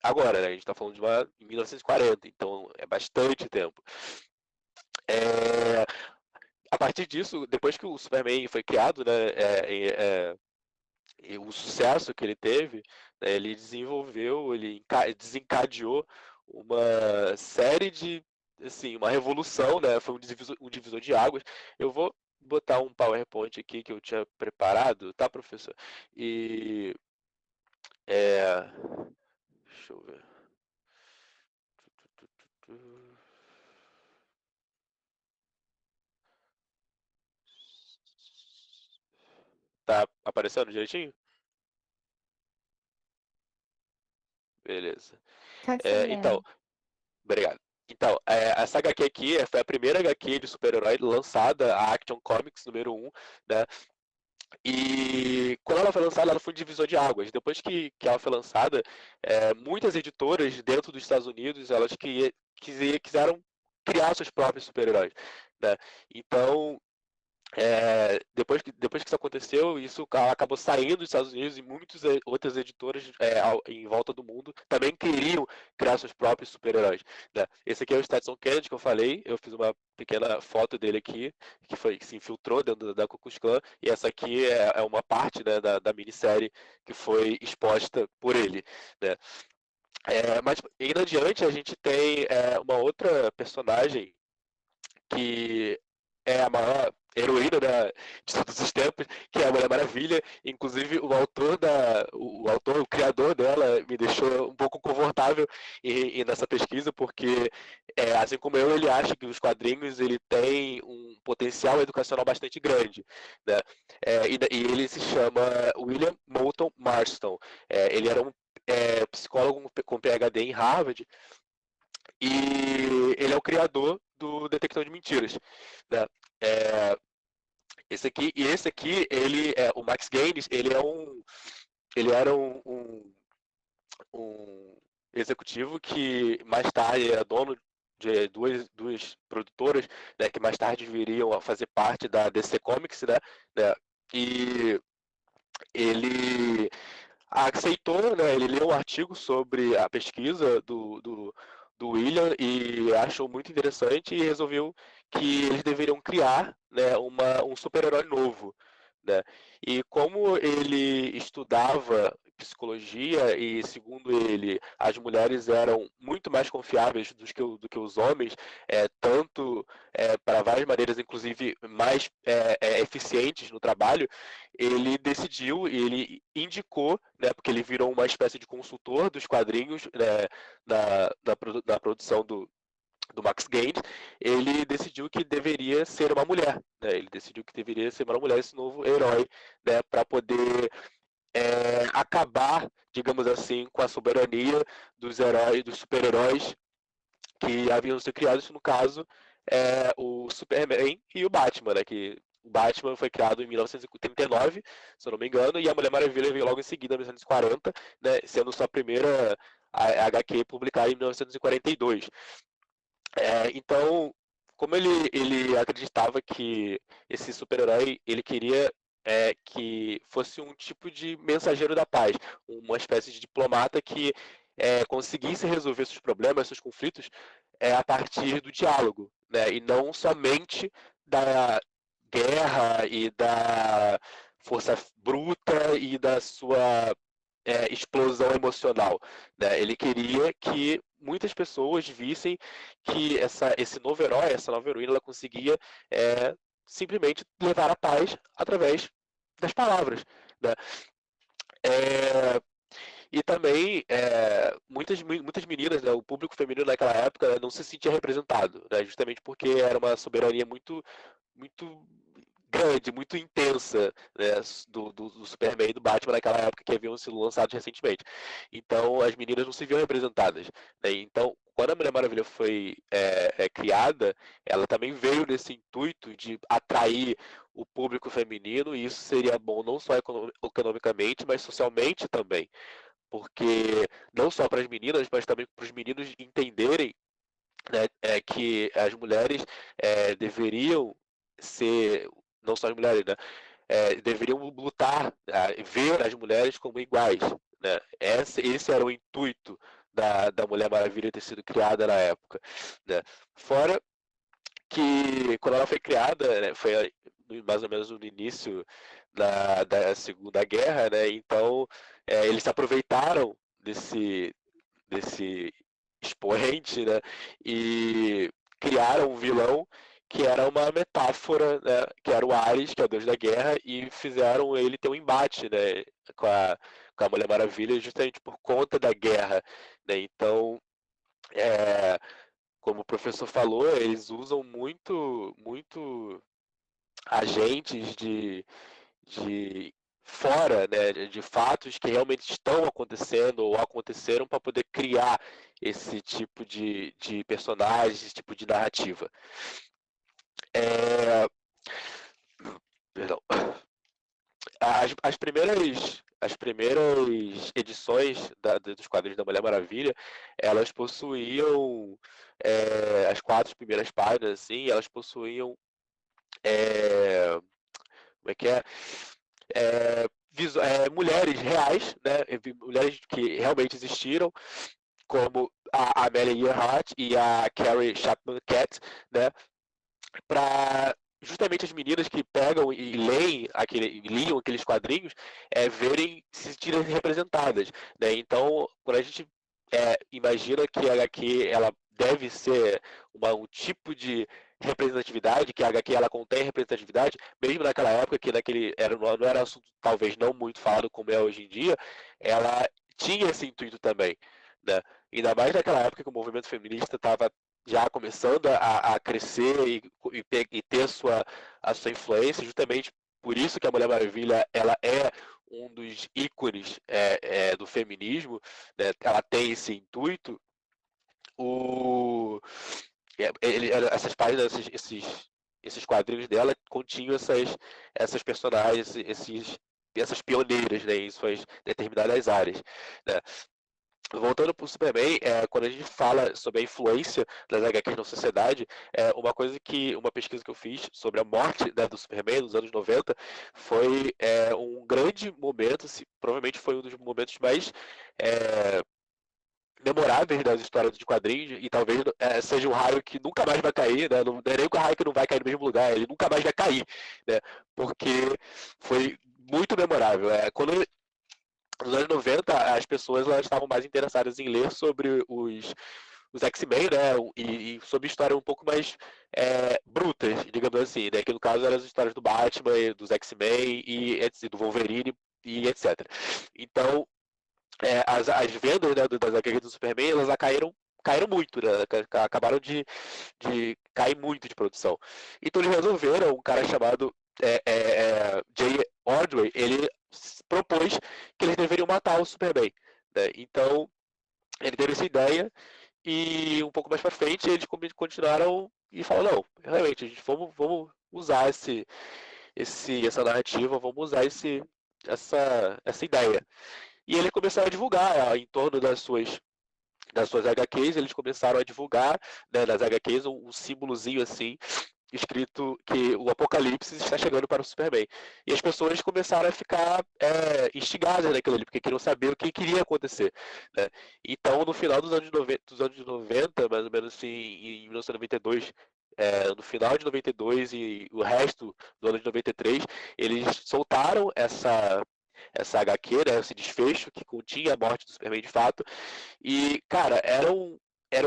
agora, né? A gente está falando de em 1940, então é bastante tempo. A partir disso, depois que o Superman foi criado, né, e o sucesso que ele teve, né, ele desencadeou uma série assim, uma revolução, né, foi um divisor de águas. Eu vou botar um PowerPoint aqui que eu tinha preparado, tá, professor? E deixa eu ver. Tá aparecendo direitinho? Beleza. Tá sim, Então, obrigado. Então, essa HQ aqui foi a primeira HQ de super-herói lançada, a Action Comics número 1, né? E quando ela foi lançada, ela foi um divisor de águas. Depois que ela foi lançada, muitas editoras dentro dos Estados Unidos, elas quiseram criar seus próprios super-heróis, né? Então, depois que isso aconteceu, isso acabou saindo dos Estados Unidos e muitas outras editoras em volta do mundo também queriam criar seus próprios super-heróis, né? Esse aqui é o Stetson Kennedy que eu falei, eu fiz uma pequena foto dele aqui, que se infiltrou dentro da Ku Klux Klan, e essa aqui é uma parte, né, da minissérie que foi exposta por ele, né? Mas indo adiante, a gente tem uma outra personagem que é a maior heroína, né, de todos os tempos, que é a Mulher Maravilha. Inclusive, o criador dela me deixou um pouco confortável nessa pesquisa, porque, assim como eu, ele acha que os quadrinhos ele tem um potencial educacional bastante grande, né? E ele se chama William Moulton Marston. Ele era um psicólogo com PhD em Harvard, e ele é o criador do Detector de Mentiras, né? Esse aqui, o Max Gaines, ele era um executivo que mais tarde era dono de duas produtoras, né, que mais tarde viriam a fazer parte da DC Comics, né? E ele aceitou, né? Ele leu um artigo sobre a pesquisa do do William e achou muito interessante e resolveu que eles deveriam criar, né, um super-herói novo, né? E como ele estudava psicologia e, segundo ele, as mulheres eram muito mais confiáveis do que os homens, tanto para várias maneiras, inclusive mais eficientes no trabalho, ele decidiu e ele indicou, né, porque ele virou uma espécie de consultor dos quadrinhos, né, na produção do Max Gaines, ele decidiu que deveria ser uma mulher, né? Ele decidiu que deveria ser uma mulher esse novo herói, né? Para poder acabar, digamos assim, com a soberania dos heróis, dos super-heróis que haviam sido criados, no caso, o Superman e o Batman, né? Que o Batman foi criado em 1939, se eu não me engano, e a Mulher Maravilha veio logo em seguida, em 1940, né? Sendo sua primeira HQ publicada em 1942. Então, como ele acreditava que esse super-herói, ele queria que fosse um tipo de mensageiro da paz, uma espécie de diplomata que conseguisse resolver seus problemas, seus conflitos, a partir do diálogo, né? E não somente da guerra e da força bruta e da sua explosão emocional, né? Ele queria que muitas pessoas vissem que esse novo herói, essa nova heroína, ela conseguia simplesmente levar a paz através das palavras, né? E também muitas meninas, né, o público feminino naquela época não se sentia representado, né, justamente porque era uma soberania muito grande, muito intensa, né, do Superman e do Batman naquela época, que haviam sido lançados recentemente. Então as meninas não se viam representadas, né? Então, quando a Mulher Maravilha foi criada, ela também veio nesse intuito de atrair o público feminino, e isso seria bom não só economicamente, mas socialmente também. Porque não só para as meninas, mas também para os meninos entenderem, né, que as mulheres deveriam ser, não só as mulheres, né, deveriam lutar, ver as mulheres como iguais, né? Esse era o intuito da Mulher Maravilha ter sido criada na época, né? Fora que quando ela foi criada, né, foi mais ou menos no início da Segunda Guerra, né? Então eles se aproveitaram desse expoente, né? E criaram um vilão que era uma metáfora, né? Que era o Ares, que é o deus da guerra, e fizeram ele ter um embate, né? Com a Mulher Maravilha, justamente por conta da guerra, né? Então, como o professor falou, eles usam muito agentes de fora, né, de fatos que realmente estão acontecendo ou aconteceram para poder criar esse tipo de personagem, esse tipo de narrativa. Perdão. As primeiras edições dos quadrinhos da Mulher Maravilha, elas possuíam as 4 primeiras páginas, assim, elas possuíam como é que é? Mulheres reais, né? Mulheres que realmente existiram, como a Amelia Earhart e a Carrie Chapman Catt, né? Para justamente as meninas que pegam e liam aqueles quadrinhos verem, se sentirem representadas, né? Então, quando a gente imagina que a HQ ela deve ser um tipo de representatividade, que a HQ ela contém representatividade, mesmo naquela época que não era assunto talvez não muito falado como é hoje em dia, ela tinha esse intuito também, né? Ainda mais naquela época que o movimento feminista estava já começando a crescer e ter a sua influência, justamente por isso que a Mulher Maravilha ela é um dos ícones do feminismo, né? Ela tem esse intuito. Essas páginas, esses quadrinhos dela continham essas personagens, essas pioneiras, né, em suas determinadas áreas, né? Voltando para o Superman, quando a gente fala sobre a influência das HQs na sociedade, uma pesquisa que eu fiz sobre a morte, né, do Superman nos anos 90 foi um grande momento, provavelmente foi um dos momentos mais memoráveis das histórias de quadrinhos, e talvez seja um raio que nunca mais vai cair, né? Não é nem o raio que não vai cair no mesmo lugar, ele nunca mais vai cair, né? Porque foi muito memorável. Quando nos anos 90, as pessoas elas estavam mais interessadas em ler sobre os X-Men, né? E sobre histórias um pouco mais brutas, digamos assim, né? Que no caso eram as histórias do Batman, dos X-Men e do Wolverine e etc. Então, as vendas, né, das HQs do Superman, elas caíram muito, né? Acabaram de cair muito de produção. Então eles resolveram, um cara chamado Jay Ordway, ele propôs que eles deveriam matar o Superman, né? Então ele teve essa ideia e um pouco mais para frente eles continuaram e falaram, não, realmente, a gente vamos usar essa narrativa, vamos usar essa ideia. E eles começaram a divulgar em torno das suas HQs, eles começaram a divulgar, né, nas HQs um símbolozinho assim, escrito que o apocalipse está chegando para o Superman. E as pessoas começaram a ficar instigadas naquilo ali, porque queriam saber o que queria acontecer, né? Então, no final dos anos 90, mais ou menos assim, em 1992, no final de 92 e o resto do ano de 93, eles soltaram essa HQ, né, esse desfecho que continha a morte do Superman de fato. E, cara, era um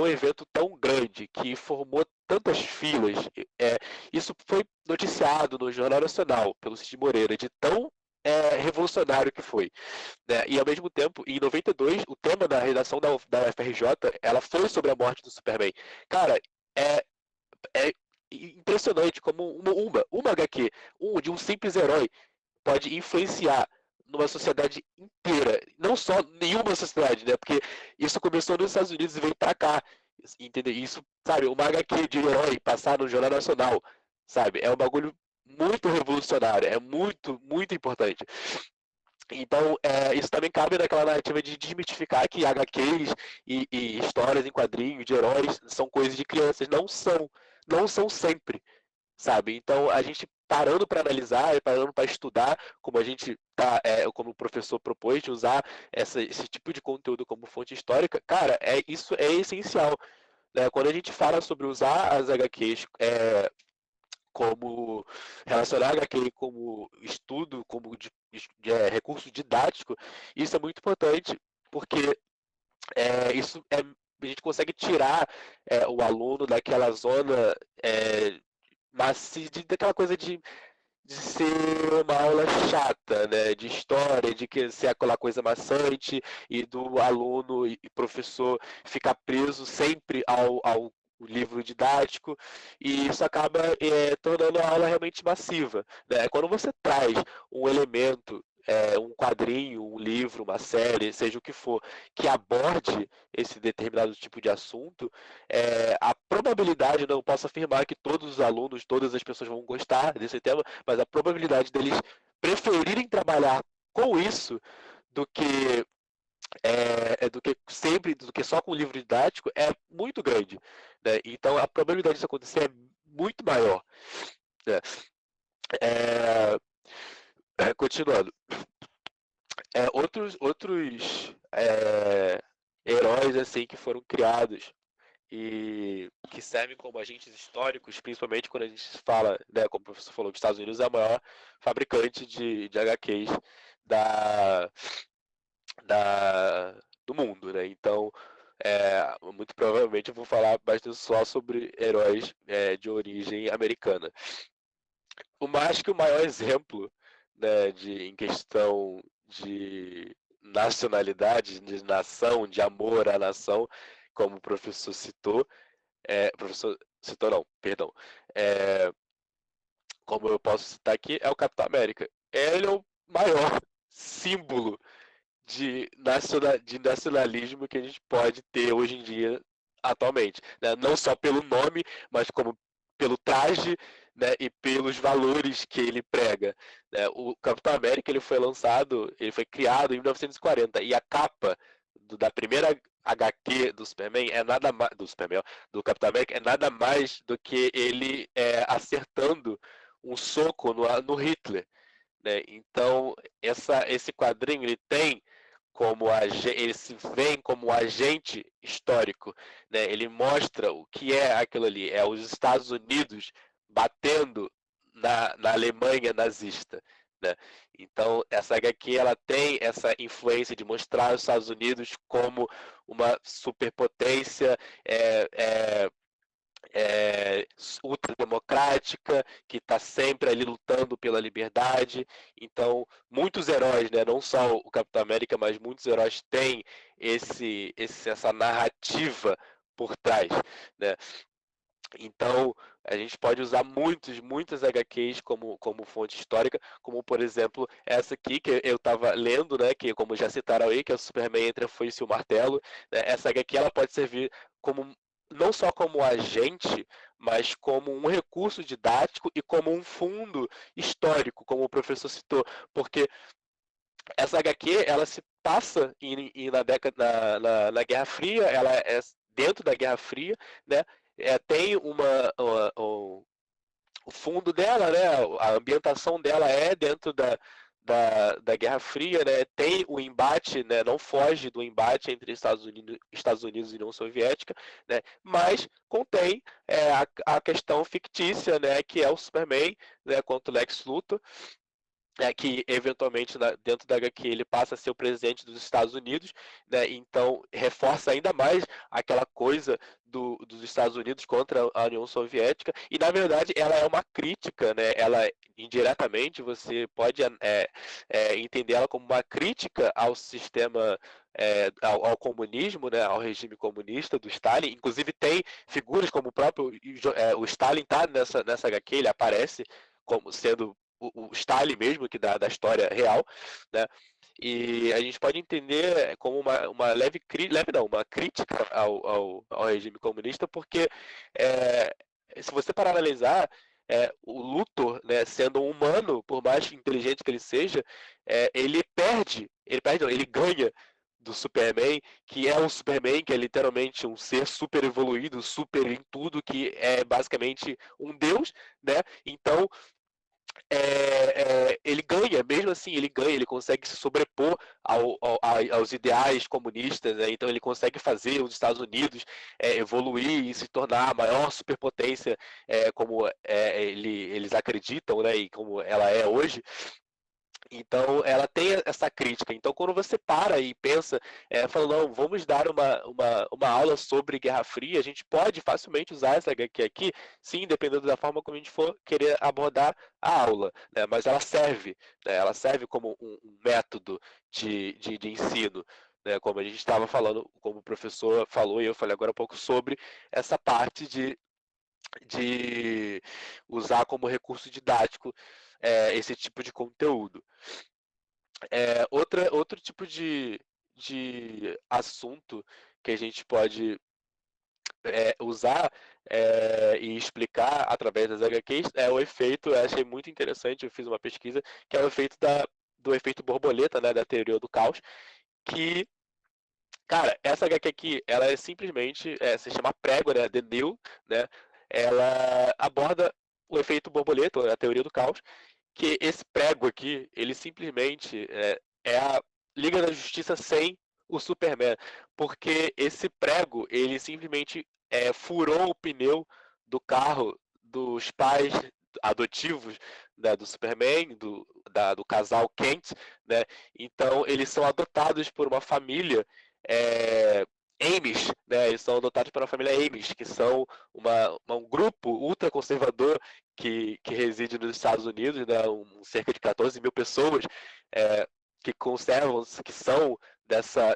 evento tão grande que formou tantas filas. Isso foi noticiado no Jornal Nacional pelo Cid Moreira, de tão revolucionário que foi, né? E ao mesmo tempo, em 92, o tema da redação da UFRJ, ela foi sobre a morte do Superman. Cara, é impressionante como uma HQ, de um simples herói, pode influenciar numa sociedade inteira, não só nenhuma sociedade, né? Porque isso começou nos Estados Unidos e veio pra cá, entendeu? Isso, sabe, uma HQ de herói passar no Jornal Nacional, sabe? É um bagulho muito revolucionário, é muito, muito importante. Então, isso também cabe naquela narrativa de desmitificar que HQs e histórias em quadrinhos de heróis são coisas de crianças. Não são sempre, sabe? Então, a gente parando para analisar e parando para estudar, como a gente como o professor propôs, de usar esse tipo de conteúdo como fonte histórica, cara, isso é essencial, né? Quando a gente fala sobre usar as HQs como relacionar HQ como estudo, como recurso didático, isso é muito importante, porque a gente consegue tirar o aluno daquela zona daquela coisa de ser uma aula chata, né, de história, de que ser aquela coisa maçante e do aluno e professor ficar preso sempre ao livro didático, e isso acaba tornando a aula realmente massiva, né? Quando você traz um elemento, um quadrinho, um livro, uma série, seja o que for, que aborde esse determinado tipo de assunto, a probabilidade, não posso afirmar que todos os alunos, todas as pessoas vão gostar desse tema, mas a probabilidade deles preferirem trabalhar com isso do que do que só com o livro didático é muito grande, né? Então a probabilidade disso acontecer é muito maior, né? Continuando, outros heróis assim que foram criados e que servem como agentes históricos, principalmente quando a gente fala, né, como o professor falou, que os Estados Unidos é a maior fabricante de HQs do mundo, né? Então, muito provavelmente eu vou falar bastante só sobre heróis de origem americana. Acho que o maior exemplo, né, em questão de nacionalidade, de nação, de amor à nação, como o professor citou, professor citou não, perdão, como eu posso citar aqui, é o Capitão América. Ele é o maior símbolo de nacionalismo que a gente pode ter hoje em dia, atualmente, né? Não só pelo nome, mas como pelo traje, né, e pelos valores que ele prega, né? O Capitão América ele foi criado em 1940 e a capa da primeira HQ do Superman do Capitão América é nada mais do que ele acertando um soco no Hitler, né? Então esse quadrinho ele tem ele se vê como agente histórico, né? Ele mostra o que é aquilo ali, é os Estados Unidos batendo na Alemanha nazista, né? Então essa HQ ela tem essa influência de mostrar os Estados Unidos como uma superpotência ultrademocrática, que está sempre ali lutando pela liberdade. Então, muitos heróis, né, não só o Capitão América, mas muitos heróis têm essa narrativa por trás, né? Então, a gente pode usar muitas HQs como fonte histórica, como, por exemplo, essa aqui que eu estava lendo, né, que como já citaram aí, que é o Superman entre a Foice e o Martelo, né? Essa HQ ela pode servir como não só como agente, mas como um recurso didático e como um fundo histórico, como o professor citou, porque essa HQ ela se passa na década na Guerra Fria, ela é dentro da Guerra Fria, né? Tem o fundo dela, né? A ambientação dela é dentro da Guerra Fria, né? Tem o embate, né? Não foge do embate entre Estados Unidos e União Soviética, né? Mas contém a questão fictícia, né? Que é o Superman, né? Contra o Lex Luthor, que eventualmente dentro da HQ ele passa a ser o presidente dos Estados Unidos, né? Então reforça ainda mais aquela coisa dos Estados Unidos contra a União Soviética, e na verdade ela é uma crítica, né? Ela indiretamente você pode entender ela como uma crítica ao sistema, ao comunismo, né? Ao regime comunista do Stalin. Inclusive tem figuras como o próprio o Stalin está nessa HQ, ele aparece como sendo o Stalin mesmo, que da história real, né? E a gente pode entender como uma uma crítica ao regime comunista, porque se você parar para analisar, o Luthor, né, sendo um humano, por mais inteligente que ele seja, ele ganha do Superman, que é um Superman, que é literalmente um ser super evoluído, super em tudo, que é basicamente um deus, né? Então ele ganha, mesmo assim ele ganha, ele consegue se sobrepor aos ideais comunistas, né? Então ele consegue fazer os Estados Unidos evoluir e se tornar a maior superpotência, como eles acreditam, né? E como ela é hoje. Então, ela tem essa crítica. Então, quando você para e pensa, fala, não, vamos dar uma aula sobre Guerra Fria, a gente pode facilmente usar essa HQ aqui, sim, dependendo da forma como a gente for querer abordar a aula, né? Mas ela serve, né? Ela serve como um método de ensino, né? Como a gente estava falando, como o professor falou, e eu falei agora há pouco sobre essa parte de usar como recurso didático esse tipo de conteúdo. Outro tipo de assunto que a gente pode usar e explicar através das HQs é o efeito, eu achei muito interessante, eu fiz uma pesquisa, que é o efeito do efeito borboleta, né, da teoria do caos, que, cara, essa HQ aqui, ela é simplesmente, se chama Prego, né, The New, né, ela aborda o efeito borboleta, a teoria do caos, que esse prego aqui, ele simplesmente é a Liga da Justiça sem o Superman, porque esse prego, ele simplesmente furou o pneu do carro dos pais adotivos, né, do Superman, do casal Kent, né? Então eles são adotados por uma família Amish, né? Eles são adotados por uma família Amish, que são um grupo ultraconservador que reside nos Estados Unidos, né? Cerca de 14 mil pessoas que conservam, que são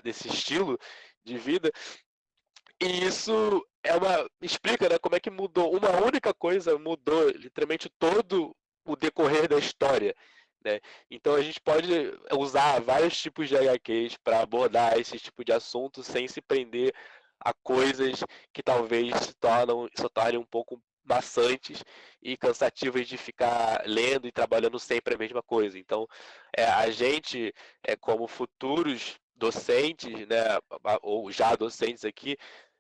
desse estilo de vida. E isso explica, né, como é que mudou. Uma única coisa mudou literalmente todo o decorrer da história, né? Então a gente pode usar vários tipos de HQs para abordar esse tipo de assunto sem se prender a coisas que talvez se tornem um pouco maçantes e cansativas de ficar lendo e trabalhando sempre a mesma coisa. Então a gente, como futuros docentes, né, ou já docentes aqui,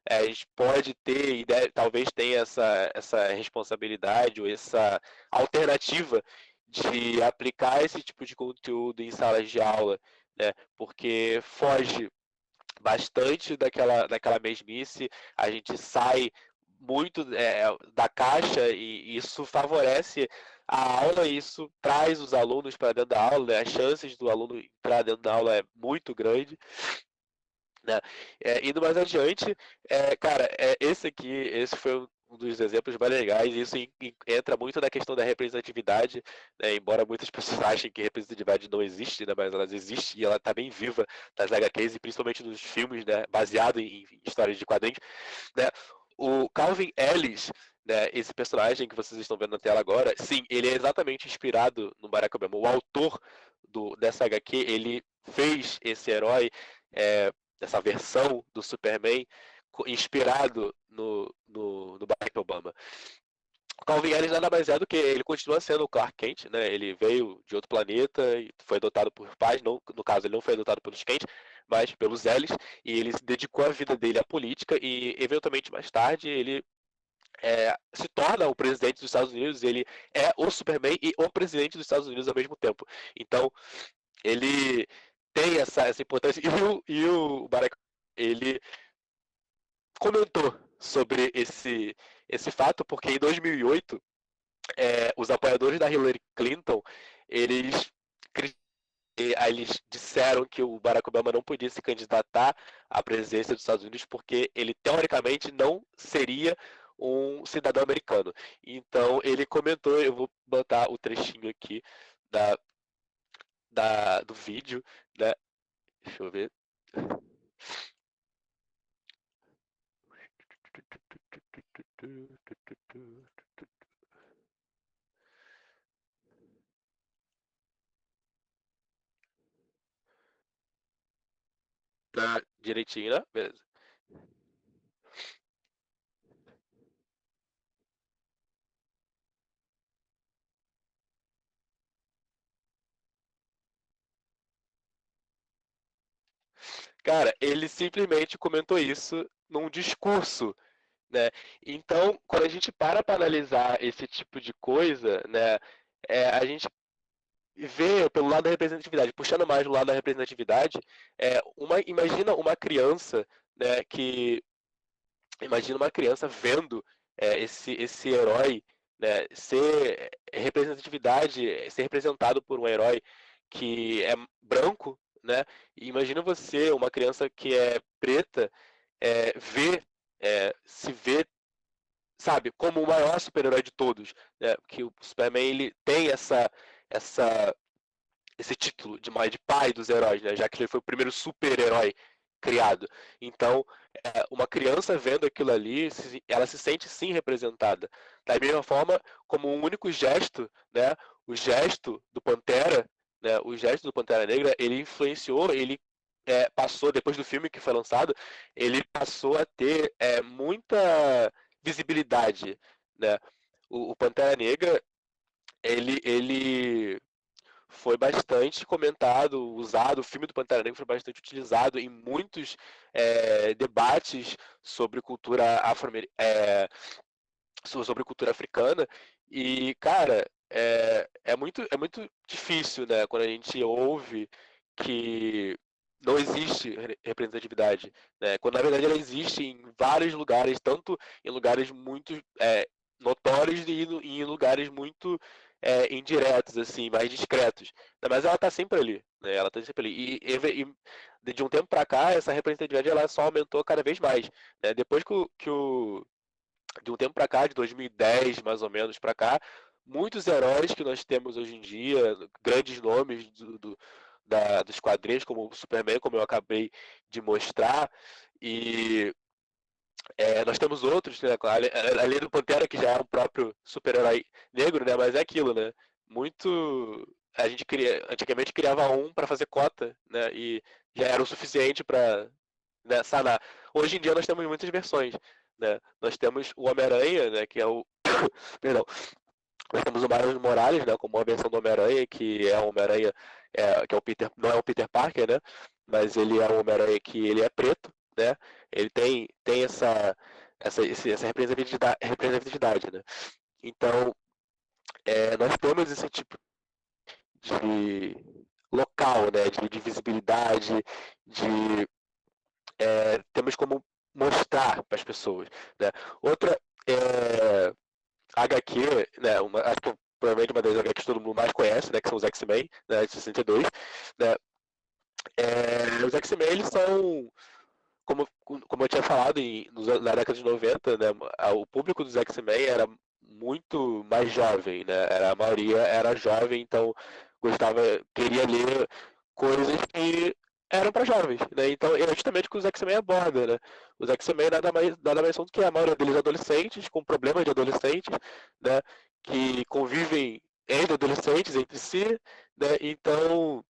a gente pode ter e talvez tenha essa responsabilidade ou essa alternativa de aplicar esse tipo de conteúdo em salas de aula, né? Porque foge bastante daquela mesmice, a gente sai muito da caixa e isso favorece a aula, e isso traz os alunos para dentro da aula, né? As chances do aluno entrar dentro da aula é muito grande. Né? Indo mais adiante, cara, esse foi um dos exemplos mais legais, e isso entra muito na questão da representatividade, né? Embora muitas pessoas achem que representatividade não existe, né? Mas ela existe e ela está bem viva nas HQs e principalmente nos filmes, né? Baseado em histórias de quadrinhos, né? O Calvin Ellis, né? Esse personagem que vocês estão vendo na tela agora, sim, ele é exatamente inspirado no Barack Obama. O autor dessa HQ, ele fez esse herói, essa versão do Superman inspirado no Barack Obama. O Calvin Ellis nada mais é do que ele continua sendo o Clark Kent, né? Ele veio de outro planeta e foi adotado por pais, não, no caso ele não foi adotado pelos Kent, mas pelos Ellis, e ele se dedicou a vida dele à política e eventualmente mais tarde ele se torna o presidente dos Estados Unidos. Ele é o Superman e o presidente dos Estados Unidos ao mesmo tempo. Então ele tem essa importância, e o Barack, ele comentou sobre esse fato, porque em 2008, os apoiadores da Hillary Clinton, eles disseram que o Barack Obama não podia se candidatar à presidência dos Estados Unidos porque ele, teoricamente, não seria um cidadão americano. Então, ele comentou, eu vou botar o trechinho aqui do vídeo, né? Deixa eu ver. Tá direitinho, né? Beleza. Cara, ele simplesmente comentou isso num discurso, né? Então, quando a gente para analisar esse tipo de coisa, né, a gente vê pelo lado da representatividade, puxando mais do lado da representatividade, imagina uma criança, né, imagina uma criança vendo esse herói, né, ser representatividade, ser representado por um herói que é branco, né? E imagina você, uma criança que é preta, se vê, sabe, como o maior super-herói de todos, né? Que o Superman, ele tem esse título de pai dos heróis, né? Já que ele foi o primeiro super-herói criado. Então, uma criança vendo aquilo ali, ela se sente sim representada. Da mesma forma como um único gesto, né? O gesto do Pantera, né? O gesto do Pantera Negra, ele influenciou, ele passou, depois do filme que foi lançado, ele passou a ter muita visibilidade, né? O Pantera Negra, ele foi bastante comentado, usado, o filme do Pantera Negra foi bastante utilizado em muitos debates sobre cultura sobre cultura africana. E, cara, é muito difícil, né, quando a gente ouve que não existe representatividade, né, quando na verdade ela existe em vários lugares, tanto em lugares muito notórios e em lugares muito indiretos, assim, mais discretos. Mas ela está sempre ali, né? Ela tá sempre ali. E de um tempo para cá, essa representatividade ela só aumentou cada vez mais, né? Depois de um tempo para cá, de 2010 mais ou menos para cá, muitos heróis que nós temos hoje em dia, grandes nomes dos quadrinhos, como o Superman, como eu acabei de mostrar, e nós temos outros, né? Além do Pantera, que já é um próprio super-herói negro, né? Mas é aquilo, né? Muito. A gente antigamente criava um para fazer cota, né? E já era o suficiente para, né, sanar. Hoje em dia nós temos muitas versões, né? Nós temos o Homem-Aranha, né? Que é o. Perdão. Nós temos o Miles Morales, né? Como uma versão do Homem-Aranha, que é o Homem-Aranha, que é o Peter, não é o Peter Parker, né? Mas ele é um Homem-Aranha que ele é preto, né? Ele tem essa representatividade, né? Então, nós temos esse tipo de local, né, de visibilidade, de temos como mostrar para as pessoas, né. Outra HQ, né, acho que provavelmente uma das HQs que todo mundo mais conhece, né, que são os X-Men, né, de 62, né. Os X-Men, eles são, como eu tinha falado na década de 90, né, o público dos X-Men era muito mais jovem, né, a maioria era jovem, então queria ler coisas que eram para jovens, né, então é justamente o que os X-Men abordam, né, os X-Men nada mais são do que a maioria deles adolescentes, com problemas de adolescentes, né, que convivem entre adolescentes, entre si, né, então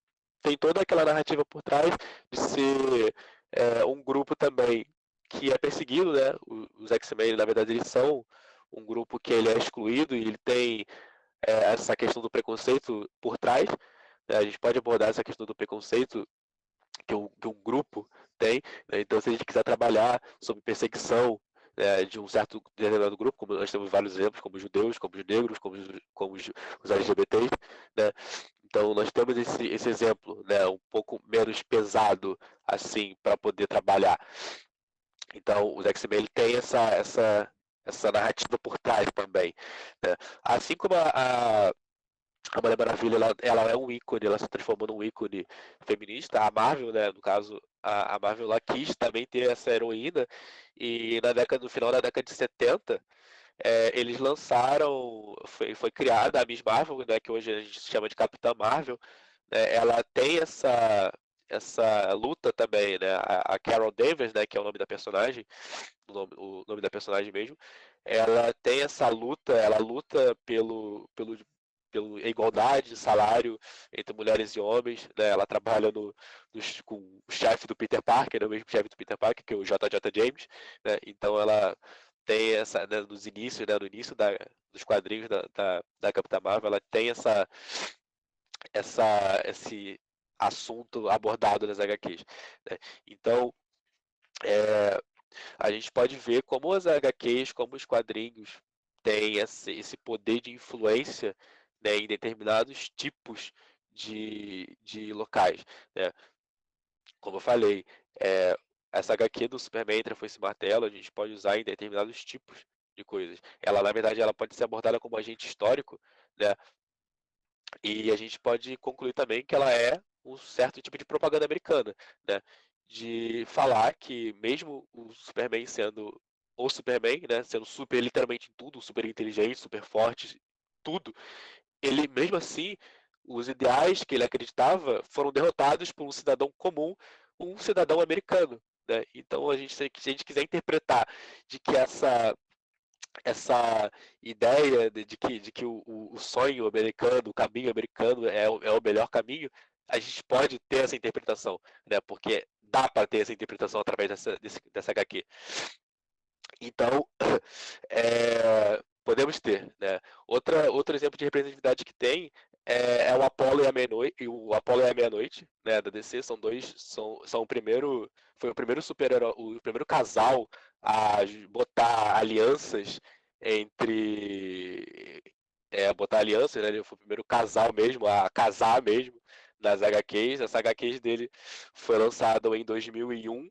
tem toda aquela narrativa por trás de ser um grupo também que é perseguido, né? Os X-Men, na verdade, eles são um grupo que ele é excluído e ele tem essa questão do preconceito por trás, né? A gente pode abordar essa questão do preconceito que um grupo tem, né? Então, se a gente quiser trabalhar sobre perseguição, né, de um certo determinado grupo, como nós temos vários exemplos, como os judeus, como os negros, como os LGBTs, né? Então, nós temos esse exemplo, né, um pouco menos pesado, assim, para poder trabalhar. Então, os X-Men tem essa narrativa por trás também, né? Assim como a Mulher Maravilha, ela é um ícone, ela se transformou num ícone feminista. A Marvel, né, no caso, a Marvel lá quis também ter essa heroína, e no final da década de 70, eles lançaram, foi criada a Miss Marvel, né, que hoje a gente chama de Capitã Marvel, né, ela tem essa luta também, né, a Carol Danvers, né, que é o nome da personagem, o nome da personagem mesmo, ela tem essa luta, ela luta pela igualdade de salário entre mulheres e homens, né? Ela trabalha com o chefe do Peter Parker, né? O mesmo chefe do Peter Parker, que é o JJ James, né? Então ela tem essa, né, no início dos quadrinhos da Capitã Marvel, ela tem esse assunto abordado nas HQs, né? Então, a gente pode ver como as HQs, como os quadrinhos têm esse poder de influência, né, em determinados tipos de locais, né? Como eu falei, essa HQ do Superman Entra Foice e Martelo, a gente pode usar em determinados tipos de coisas. Ela, na verdade, ela pode ser abordada como agente histórico, né? E a gente pode concluir também que ela é um certo tipo de propaganda americana, né? De falar que mesmo o Superman sendo o Superman, né, sendo super literalmente em tudo, super inteligente, super forte, tudo, ele mesmo assim, os ideais que ele acreditava foram derrotados por um cidadão comum, um cidadão americano, né? Então se a gente quiser interpretar de que essa ideia de que o sonho americano, o caminho americano é o melhor caminho, a gente pode ter essa interpretação, né? Porque dá para ter essa interpretação através dessa HQ. Então, podemos ter, né? Outro exemplo de representatividade que tem é o Apollo e a Meia-Noite, o Apollo e a Meia-Noite, né, da DC, foi o primeiro super-herói, o primeiro casal a botar alianças botar alianças, né? Ele foi o primeiro casal mesmo a casar mesmo nas HQs. Essa HQs dele foi lançada em 2001,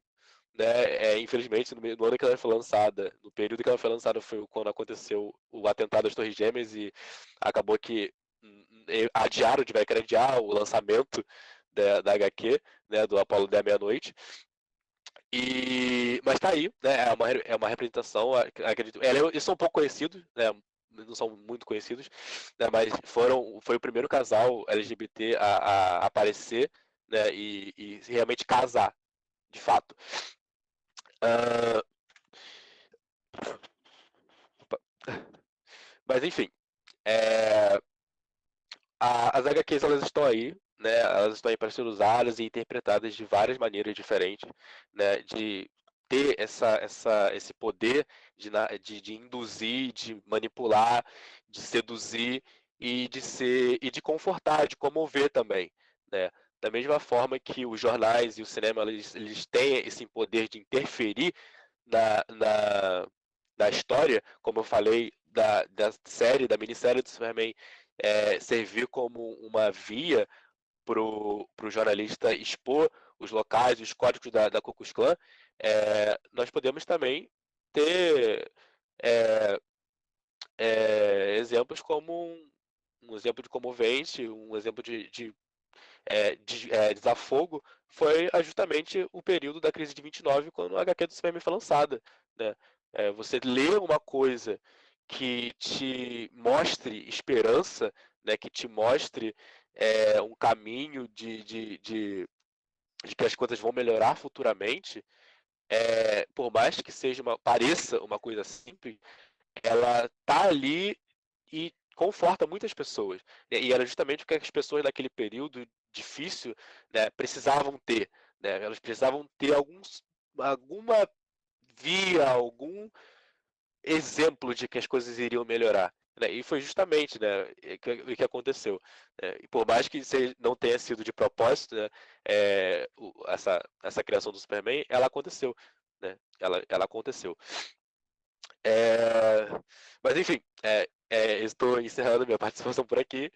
né? Infelizmente, no ano que ela foi lançada, no período que ela foi lançada, foi quando aconteceu o atentado às Torres Gêmeas, e acabou que tiveram que adiar o lançamento da HQ, né, do Apollo da Meia-Noite. Mas tá aí, né? É uma representação, acredito. Eles são um pouco conhecidos, né? Não são muito conhecidos, né? Mas foi o primeiro casal LGBT a aparecer, né? E realmente casar, de fato. Mas enfim, as HQs, elas estão aí, né? Elas estão aí para ser usadas e interpretadas de várias maneiras diferentes, né? De ter esse poder de induzir, de manipular, de seduzir e de confortar, de comover também, né? Da mesma forma que os jornais e o cinema, eles têm esse poder de interferir na, na, na história, como eu falei, da minissérie do Superman, servir como uma via pro jornalista expor os locais, os códigos da Ku Klux Klan, nós podemos também ter exemplos como um exemplo de comovente, um exemplo de desafogo, foi justamente o período da crise de 29, quando a HQ do Superman foi lançada, né? Você lê uma coisa que te mostre esperança, né? Que te mostre um caminho de que as coisas vão melhorar futuramente, por mais que pareça uma coisa simples, ela tá ali e conforta muitas pessoas, né? E era justamente o que as pessoas naquele período difícil, né, precisavam ter, né? Elas precisavam ter alguma via, algum exemplo de que as coisas iriam melhorar, né? E foi justamente, né, o que aconteceu, né? E por mais que não tenha sido de propósito, né, essa criação do Superman, ela aconteceu, né? Ela aconteceu. Mas enfim, estou encerrando minha participação por aqui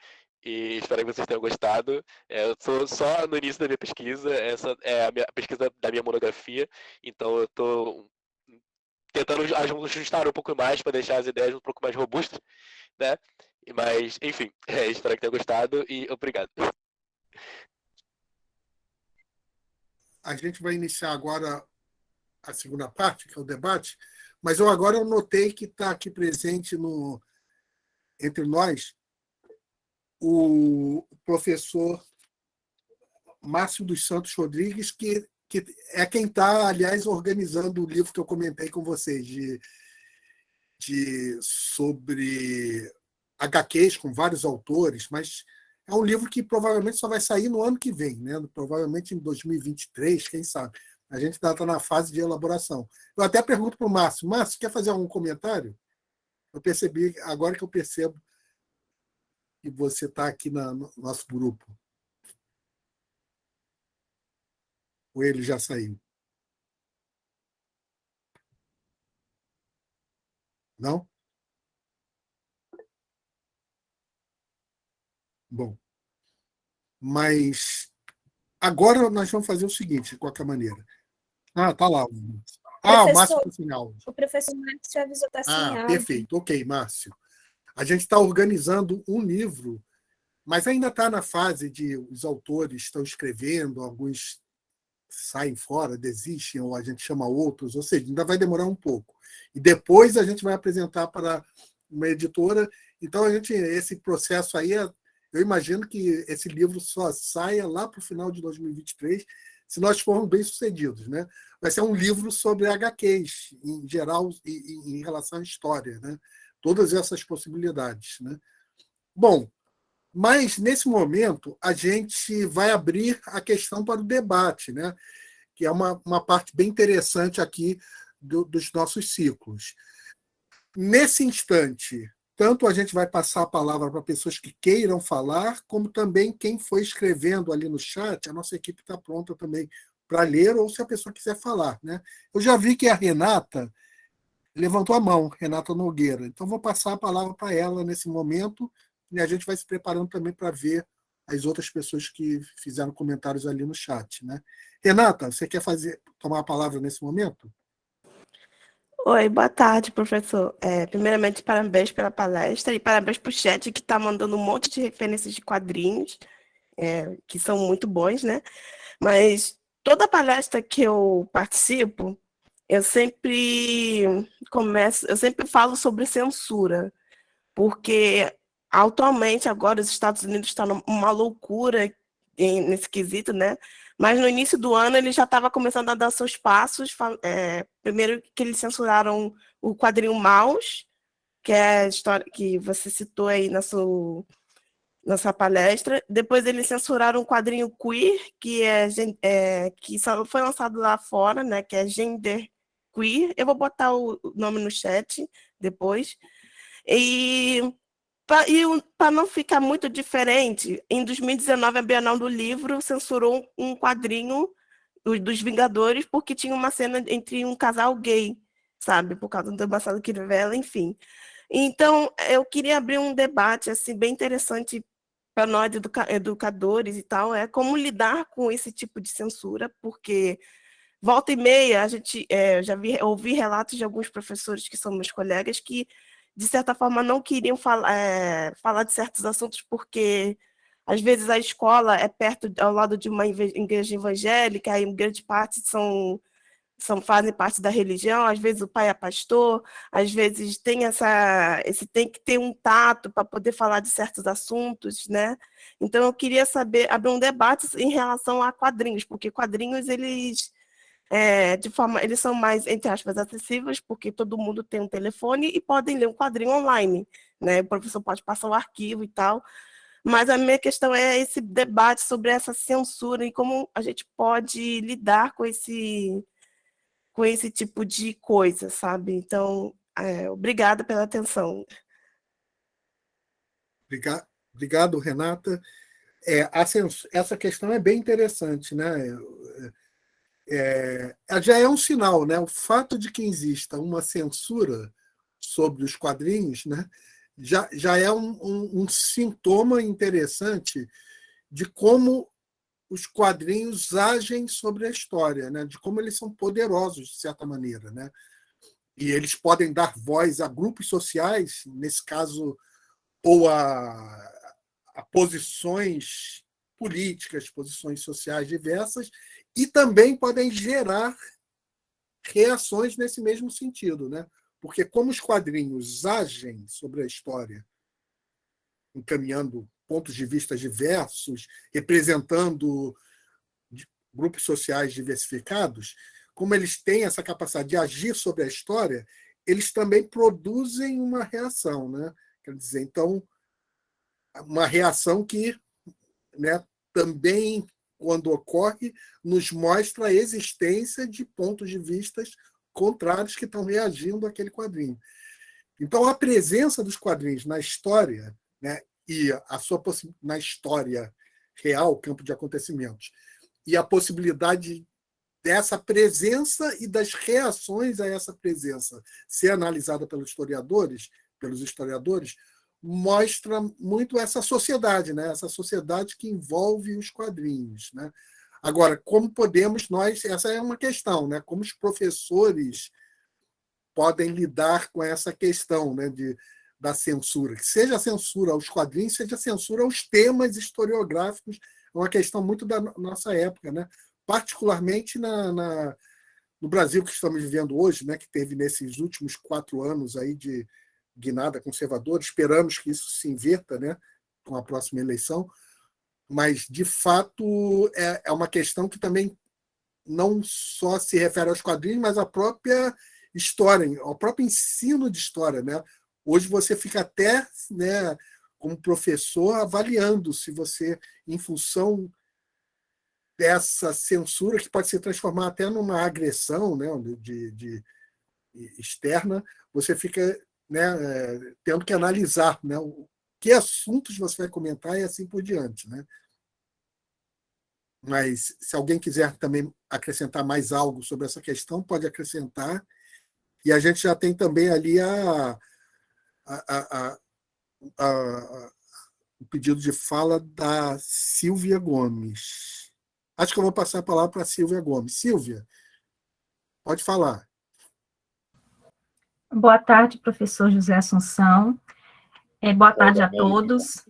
e espero que vocês tenham gostado. Eu estou só no início da minha pesquisa, essa é a minha pesquisa da minha monografia, então eu estou tentando ajustar um pouco mais para deixar as ideias um pouco mais robustas, né? Mas, enfim, espero que tenham gostado e obrigado. A gente vai iniciar agora a segunda parte, que é o debate, mas eu notei que está aqui presente entre nós o professor Márcio dos Santos Rodrigues, que é quem está, aliás, organizando o livro que eu comentei com vocês, sobre HQs com vários autores, mas é um livro que provavelmente só vai sair no ano que vem, né? Provavelmente em 2023, quem sabe. A gente está na fase de elaboração. Eu até pergunto para o Márcio: Márcio, quer fazer algum comentário? Eu percebi, agora que eu percebo que você está aqui no nosso grupo. Ou ele já saiu? Não? Bom. Mas agora nós vamos fazer o seguinte, de qualquer maneira. Ah, tá lá. O Márcio está sem áudio. O professor Márcio avisou que está sem áudio. Perfeito. Ok, Márcio. A gente está organizando um livro, mas ainda está na fase de os autores estão escrevendo, alguns saem fora, desistem, ou a gente chama outros, ou seja, ainda vai demorar um pouco. E depois a gente vai apresentar para uma editora. Então, esse processo aí, eu imagino que esse livro só saia lá para o final de 2023, se nós formos bem-sucedidos, né? Vai ser um livro sobre HQs, em geral, em relação à história, né? Todas essas possibilidades, né? Bom, mas, nesse momento, a gente vai abrir a questão para o debate, né? Que é uma parte bem interessante aqui dos nossos ciclos. Nesse instante, tanto a gente vai passar a palavra para pessoas que queiram falar, como também quem foi escrevendo ali no chat, a nossa equipe está pronta também para ler, ou se a pessoa quiser falar, né? Eu já vi que a Renata levantou a mão, Renata Nogueira. Então, vou passar a palavra para ela nesse momento, e a gente vai se preparando também para ver as outras pessoas que fizeram comentários ali no chat, né? Renata, você quer tomar a palavra nesse momento? Oi, boa tarde, professor. Primeiramente, parabéns pela palestra e parabéns para o chat que está mandando um monte de referências de quadrinhos, que são muito bons, né? Mas toda palestra que eu participo, eu sempre falo sobre censura, porque atualmente agora os Estados Unidos estão numa loucura nesse quesito, né? Mas no início do ano ele já estava começando a dar seus passos. Primeiro que eles censuraram o quadrinho Maus, que é a história que você citou aí na sua palestra. Depois eles censuraram o quadrinho Queer, que só foi lançado lá fora, né? Que é Gender Queer. Eu vou botar o nome no chat depois. E para não ficar muito diferente, em 2019, a Bienal do Livro censurou um quadrinho dos Vingadores porque tinha uma cena entre um casal gay, sabe? Por causa do Marcelo Crivella, enfim. Então, eu queria abrir um debate assim, bem interessante para nós educadores e tal, é como lidar com esse tipo de censura, porque volta e meia a gente ouvi relatos de alguns professores que são meus colegas que, de certa forma, não queriam falar de certos assuntos porque, às vezes, a escola é ao lado de uma igreja evangélica, e grande parte fazem parte da religião, às vezes o pai é pastor, às vezes tem tem que ter um tato para poder falar de certos assuntos, né? Então eu queria abrir um debate em relação a quadrinhos, porque quadrinhos eles eles são mais, entre aspas, acessíveis, porque todo mundo tem um telefone e podem ler um quadrinho online, né? O professor pode passar o arquivo e tal. Mas a minha questão é esse debate sobre essa censura e como a gente pode lidar com esse tipo de coisa, sabe? Então, obrigada pela atenção. Obrigado, Renata. Essa questão é bem interessante, né? Já é um sinal, né? O fato de que exista uma censura sobre os quadrinhos, né? Já é um sintoma interessante de como os quadrinhos agem sobre a história, né? De como eles são poderosos, de certa maneira, né? E eles podem dar voz a grupos sociais, nesse caso, ou a posições políticas, posições sociais diversas, e também podem gerar reações nesse mesmo sentido, né? Porque como os quadrinhos agem sobre a história, encaminhando pontos de vista diversos, representando grupos sociais diversificados, como eles têm essa capacidade de agir sobre a história, eles também produzem uma reação, né? Quer dizer, então, uma reação que, né, também, quando ocorre, nos mostra a existência de pontos de vista contrários que estão reagindo àquele quadrinho. Então, a presença dos quadrinhos na história, né, e na história real, campo de acontecimentos, e a possibilidade dessa presença e das reações a essa presença ser analisada pelos historiadores, mostra muito essa sociedade, né? Essa sociedade que envolve os quadrinhos, né? Agora, como podemos nós, essa é uma questão, né? Como os professores podem lidar com essa questão, né, da censura, que seja a censura aos quadrinhos, seja a censura aos temas historiográficos, é uma questão muito da nossa época, né? Particularmente no Brasil que estamos vivendo hoje, né, que teve nesses últimos 4 anos aí de guinada conservadora, esperamos que isso se inverta, né, com a próxima eleição, mas, de fato, é uma questão que também não só se refere aos quadrinhos, mas à própria história, ao próprio ensino de história, né? Hoje você fica até, né, como professor, avaliando se você, em função dessa censura, que pode se transformar até numa agressão, né, de externa, você fica, né, tendo que analisar, né, que assuntos você vai comentar e assim por diante, né? Mas, se alguém quiser também acrescentar mais algo sobre essa questão, pode acrescentar. E a gente já tem também ali o pedido de fala da Silvia Gomes. Acho que eu vou passar a palavra para a Silvia Gomes. Silvia, pode falar. Boa tarde, professor José Assunção. Boa tarde a todos.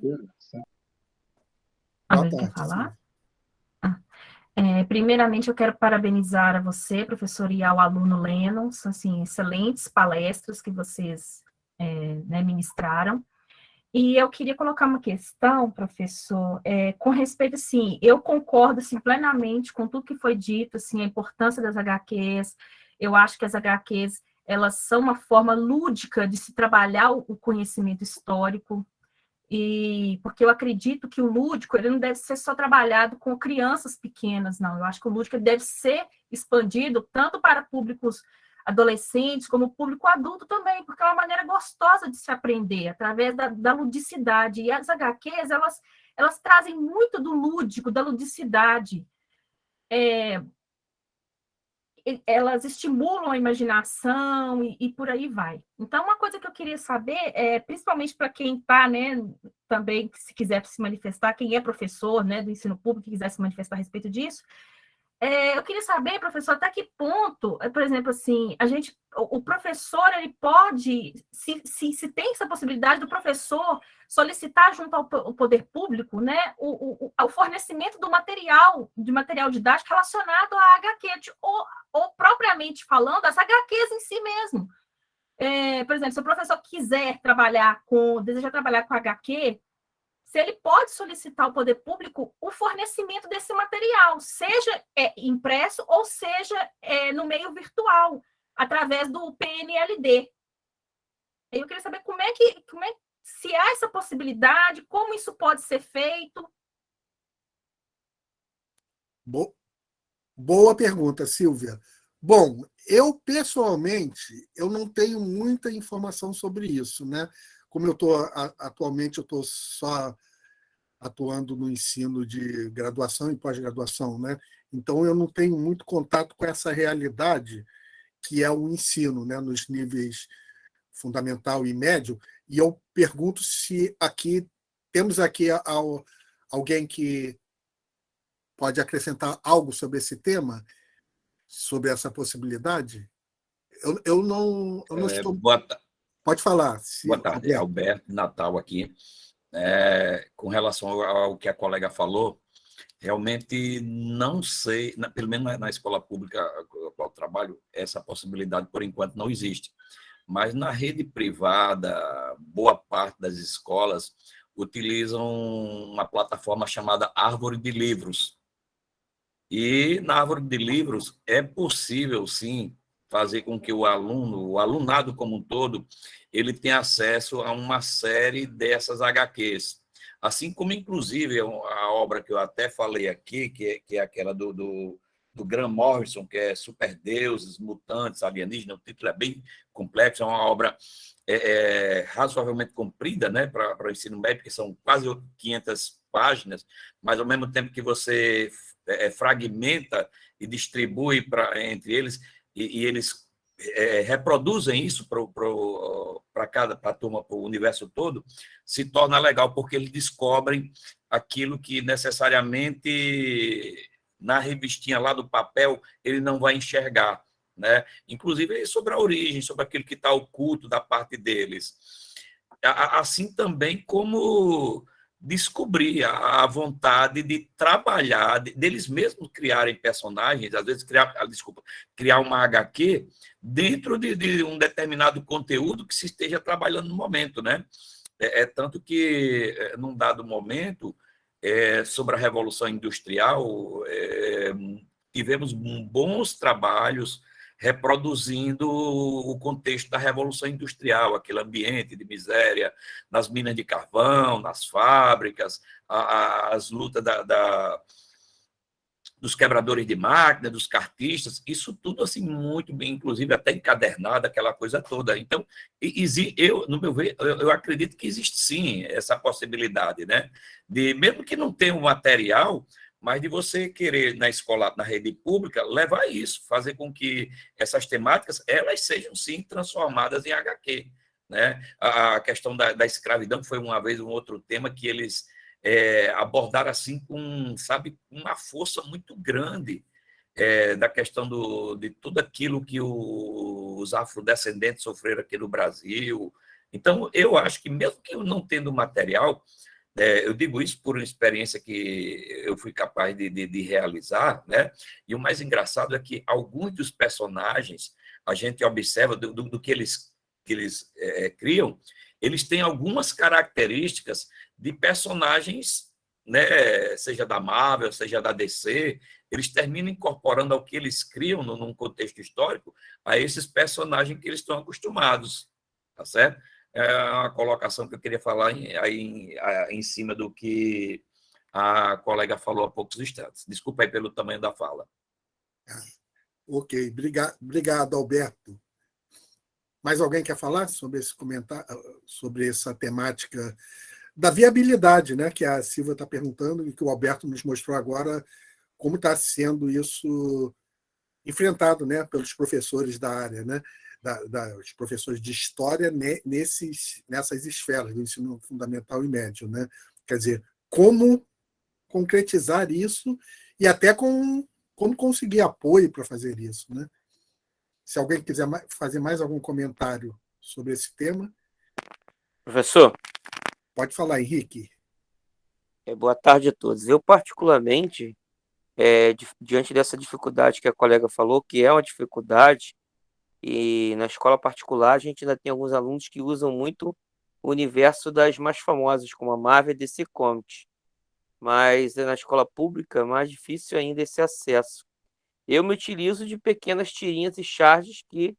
Alguém quer falar? Primeiramente, eu quero parabenizar a você, professor, e ao aluno Lennon, assim, excelentes palestras que vocês né, ministraram. E eu queria colocar uma questão, professor, com respeito, assim, eu concordo assim, plenamente com tudo que foi dito, assim, a importância das HQs. Eu acho que as HQs, elas são uma forma lúdica de se trabalhar o conhecimento histórico, e porque eu acredito que o lúdico ele não deve ser só trabalhado com crianças pequenas, não. Eu acho que o lúdico ele deve ser expandido tanto para públicos adolescentes como público adulto também, porque é uma maneira gostosa de se aprender, através da ludicidade. E as HQs, elas trazem muito do lúdico, da ludicidade. elas estimulam a imaginação e por aí vai. Então, uma coisa que eu queria saber, principalmente para quem está, né, também, se quiser se manifestar, quem é professor, né, do ensino público, que quiser se manifestar a respeito disso, eu queria saber, professor, até que ponto, por exemplo, assim, o professor, ele pode, se tem essa possibilidade do professor solicitar junto ao poder público, né, o fornecimento do material, de material didático relacionado à HQ, ou propriamente falando, as HQs em si mesmo. Por exemplo, se o professor deseja trabalhar com HQ, se ele pode solicitar ao poder público o fornecimento desse material, seja impresso ou seja no meio virtual, através do PNLD. Eu queria saber se há essa possibilidade, como isso pode ser feito. Boa pergunta, Silvia. Bom, eu, pessoalmente, eu não tenho muita informação sobre isso, né? Como atualmente eu estou só atuando no ensino de graduação e pós-graduação, né? Então eu não tenho muito contato com essa realidade que é o ensino, né? Nos níveis fundamental e médio. E eu pergunto se temos aqui alguém que pode acrescentar algo sobre esse tema, sobre essa possibilidade. Eu não estou. Pode falar. Boa tarde, Alberto Natal aqui. Com relação ao que a colega falou, realmente não sei, pelo menos na escola pública a qual eu trabalho, essa possibilidade, por enquanto, não existe. Mas na rede privada, boa parte das escolas utilizam uma plataforma chamada Árvore de Livros. E na Árvore de Livros é possível, sim, fazer com que o alunado como um todo, ele tenha acesso a uma série dessas HQs. Assim como, inclusive, a obra que eu até falei aqui, que é aquela do Grant Morrison, que é Superdeuses, Mutantes, Alienígenas, o título é bem complexo, é uma obra razoavelmente comprida, né, para o ensino médio, porque são quase 500 páginas, mas ao mesmo tempo que você fragmenta e distribui entre eles, e eles reproduzem isso para a turma, para o universo todo, se torna legal, porque eles descobrem aquilo que necessariamente na revistinha lá do papel ele não vai enxergar, né? Inclusive sobre a origem, sobre aquilo que está oculto da parte deles. Assim também como descobrir a vontade de trabalhar, deles mesmos criarem personagens, às vezes criar uma HQ dentro de um determinado conteúdo que se esteja trabalhando no momento, né? Tanto que, num dado momento, sobre a Revolução Industrial, tivemos bons trabalhos reproduzindo o contexto da Revolução Industrial, aquele ambiente de miséria nas minas de carvão, nas fábricas, as lutas dos quebradores de máquina, dos cartistas, isso tudo assim muito bem, inclusive até encadernado, aquela coisa toda. Então, no meu ver, eu acredito que existe sim essa possibilidade, né? Mesmo que não tenha um material, mas de você querer, na escola, na rede pública, levar isso, fazer com que essas temáticas, elas sejam, sim, transformadas em HQ, né? A questão da escravidão foi, uma vez, um outro tema que eles abordaram, assim, com, sabe, uma força muito grande, da questão de tudo aquilo que os afrodescendentes sofreram aqui no Brasil. Então, eu acho que, mesmo que eu não tendo material, eu digo isso por uma experiência que eu fui capaz de realizar, né? E o mais engraçado é que alguns dos personagens, a gente observa do que eles criam, eles têm algumas características de personagens, né? Seja da Marvel, seja da DC, eles terminam incorporando ao que eles criam num contexto histórico a esses personagens que eles estão acostumados, tá certo? É uma colocação que eu queria falar em cima do que a colega falou há poucos instantes. Desculpa aí pelo tamanho da fala. Ok, obrigado, Alberto. Mais alguém quer falar sobre esse comentário, sobre essa temática da viabilidade, né, que a Silvia está perguntando e que o Alberto nos mostrou agora como está sendo isso enfrentado, né, pelos professores da área, né, os professores de história nessas esferas do ensino fundamental e médio, né? Quer dizer, como concretizar isso e até como conseguir apoio para fazer isso, né? Se alguém quiser fazer mais algum comentário sobre esse tema, Professor, pode falar, Henrique. boa tarde a todos. Eu, particularmente, diante dessa dificuldade que a colega falou, que é uma dificuldade, e na escola particular a gente ainda tem alguns alunos que usam muito o universo das mais famosas, como a Marvel e DC Comics, mas na escola pública é mais difícil ainda esse acesso. Eu me utilizo de pequenas tirinhas e charges que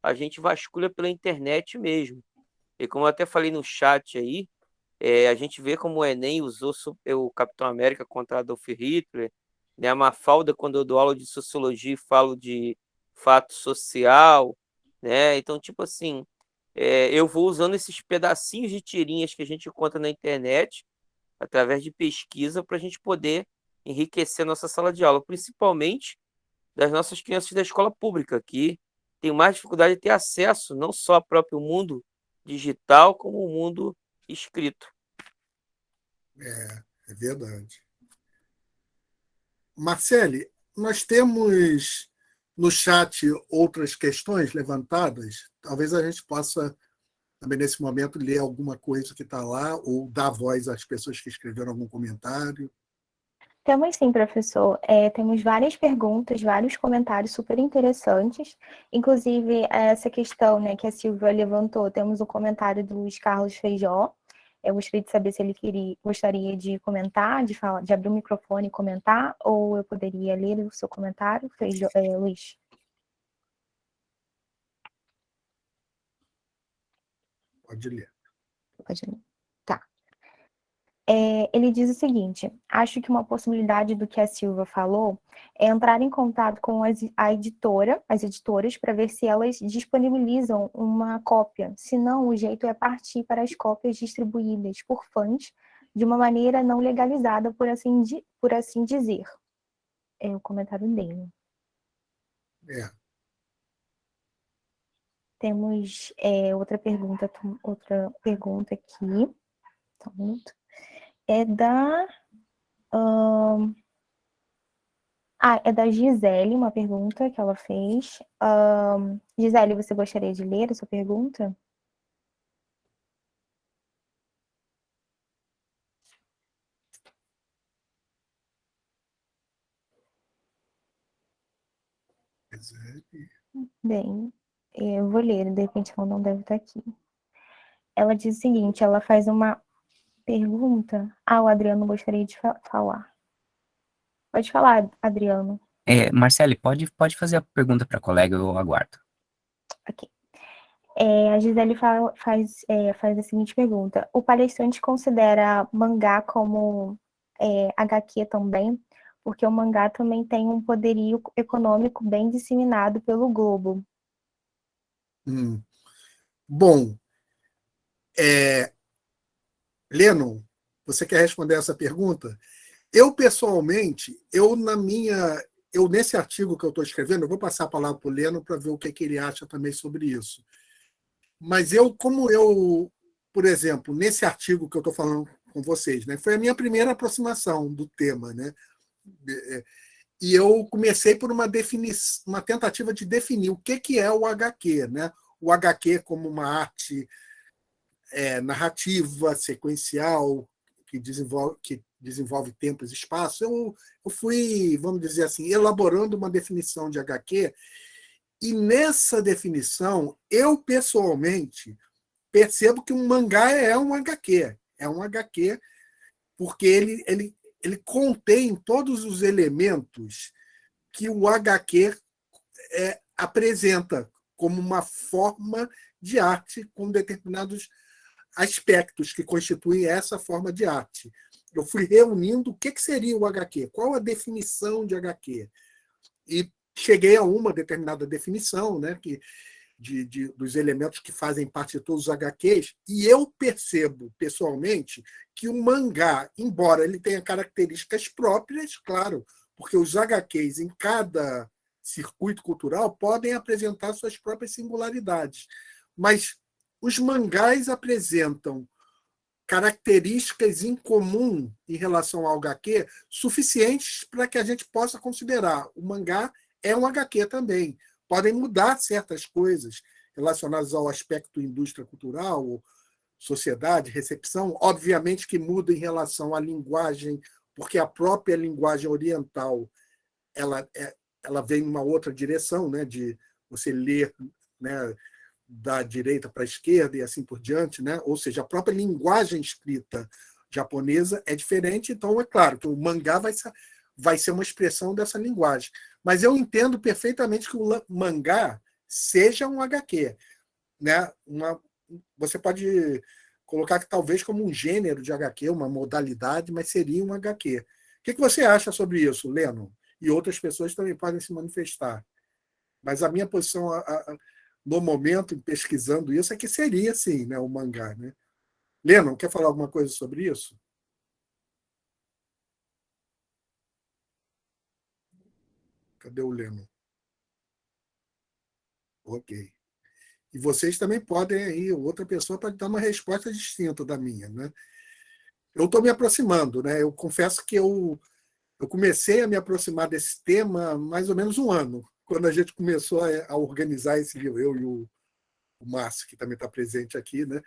a gente vasculha pela internet mesmo. E como eu até falei no chat aí, a gente vê como o Enem usou o Capitão América contra Adolf Hitler, né? A Mafalda, quando eu dou aula de sociologia e falo de fato social, né? Então, tipo assim, eu vou usando esses pedacinhos de tirinhas que a gente encontra na internet, através de pesquisa, para a gente poder enriquecer nossa sala de aula, principalmente das nossas crianças da escola pública, que tem mais dificuldade de ter acesso, não só ao próprio mundo digital, como o mundo escrito. É verdade. Marcele, nós temos no chat outras questões levantadas. Talvez a gente possa, também nesse momento, ler alguma coisa que está lá ou dar voz às pessoas que escreveram algum comentário. Temos sim, professor. Temos várias perguntas, vários comentários super interessantes. Inclusive, essa questão, né, que a Silvia levantou, temos um comentário do Luiz Carlos Feijó. Eu gostaria de saber se ele gostaria de comentar, de abrir o microfone e comentar, ou eu poderia ler o seu comentário, Feijó, Luiz? Pode ler. Pode ler. Tá. Ele diz o seguinte: acho que uma possibilidade do que a Silvia falou é entrar em contato com as editoras, para ver se elas disponibilizam uma cópia. Se não, o jeito é partir para as cópias distribuídas por fãs de uma maneira não legalizada, por assim dizer. É o comentário dele. Temos outra pergunta aqui. Só um minuto. É da Gisele, uma pergunta que ela fez. Gisele, você gostaria de ler a sua pergunta? Bem, eu vou ler, de repente ela não deve estar aqui. Ela diz o seguinte, ela faz uma pergunta. O Adriano gostaria de falar. Pode falar, Adriano. Marcele, pode fazer a pergunta para a colega, eu aguardo. Ok. A Gisele faz a seguinte pergunta. O palestrante considera mangá como HQ também? Porque o mangá também tem um poderio econômico bem disseminado pelo globo. Bom, Lennon, você quer responder essa pergunta? Eu, pessoalmente, nesse artigo que eu estou escrevendo, eu vou passar a palavra para o Lennon para ver o que ele acha também sobre isso. Mas por exemplo, nesse artigo que eu estou falando com vocês, né, foi a minha primeira aproximação do tema, né? E eu comecei por uma tentativa de definir o que é o HQ, né? O HQ como uma arte narrativa, sequencial, que desenvolve tempos e espaço. Eu fui, vamos dizer assim, elaborando uma definição de HQ, e nessa definição, eu, pessoalmente, percebo que um mangá é um HQ. É um HQ porque ele contém todos os elementos que o HQ apresenta como uma forma de arte com determinados aspectos que constituem essa forma de arte. Eu fui reunindo o que seria o HQ, qual a definição de HQ. E cheguei a uma determinada definição, né, dos elementos que fazem parte de todos os HQs, e eu percebo, pessoalmente, que o mangá, embora ele tenha características próprias, claro, porque os HQs, em cada circuito cultural podem apresentar suas próprias singularidades. Mas os mangás apresentam características em comum em relação ao HQ suficientes para que a gente possa considerar o mangá é um HQ também. Podem mudar certas coisas relacionadas ao aspecto indústria cultural, sociedade, recepção, obviamente que muda em relação à linguagem, porque a própria linguagem oriental ela vem em uma outra direção, né, de você ler, né, da direita para a esquerda e assim por diante, né? Ou seja, a própria linguagem escrita japonesa é diferente, então é claro que o mangá vai ser uma expressão dessa linguagem. Mas eu entendo perfeitamente que o mangá seja um HQ, né? Você pode colocar que talvez como um gênero de HQ, uma modalidade, mas seria um HQ. O que você acha sobre isso, Leno? E outras pessoas também podem se manifestar. Mas a minha posição no momento, pesquisando isso, é que seria, sim, né, o mangá. Né? Leno, quer falar alguma coisa sobre isso? Cadê o Leno? Ok. E vocês também podem, aí, outra pessoa pode dar uma resposta distinta da minha. Né? Eu estou me aproximando. Né? Eu confesso que eu comecei a me aproximar desse tema há mais ou menos um ano, quando a gente começou a organizar esse livro, eu e o Márcio, que também está presente aqui, né?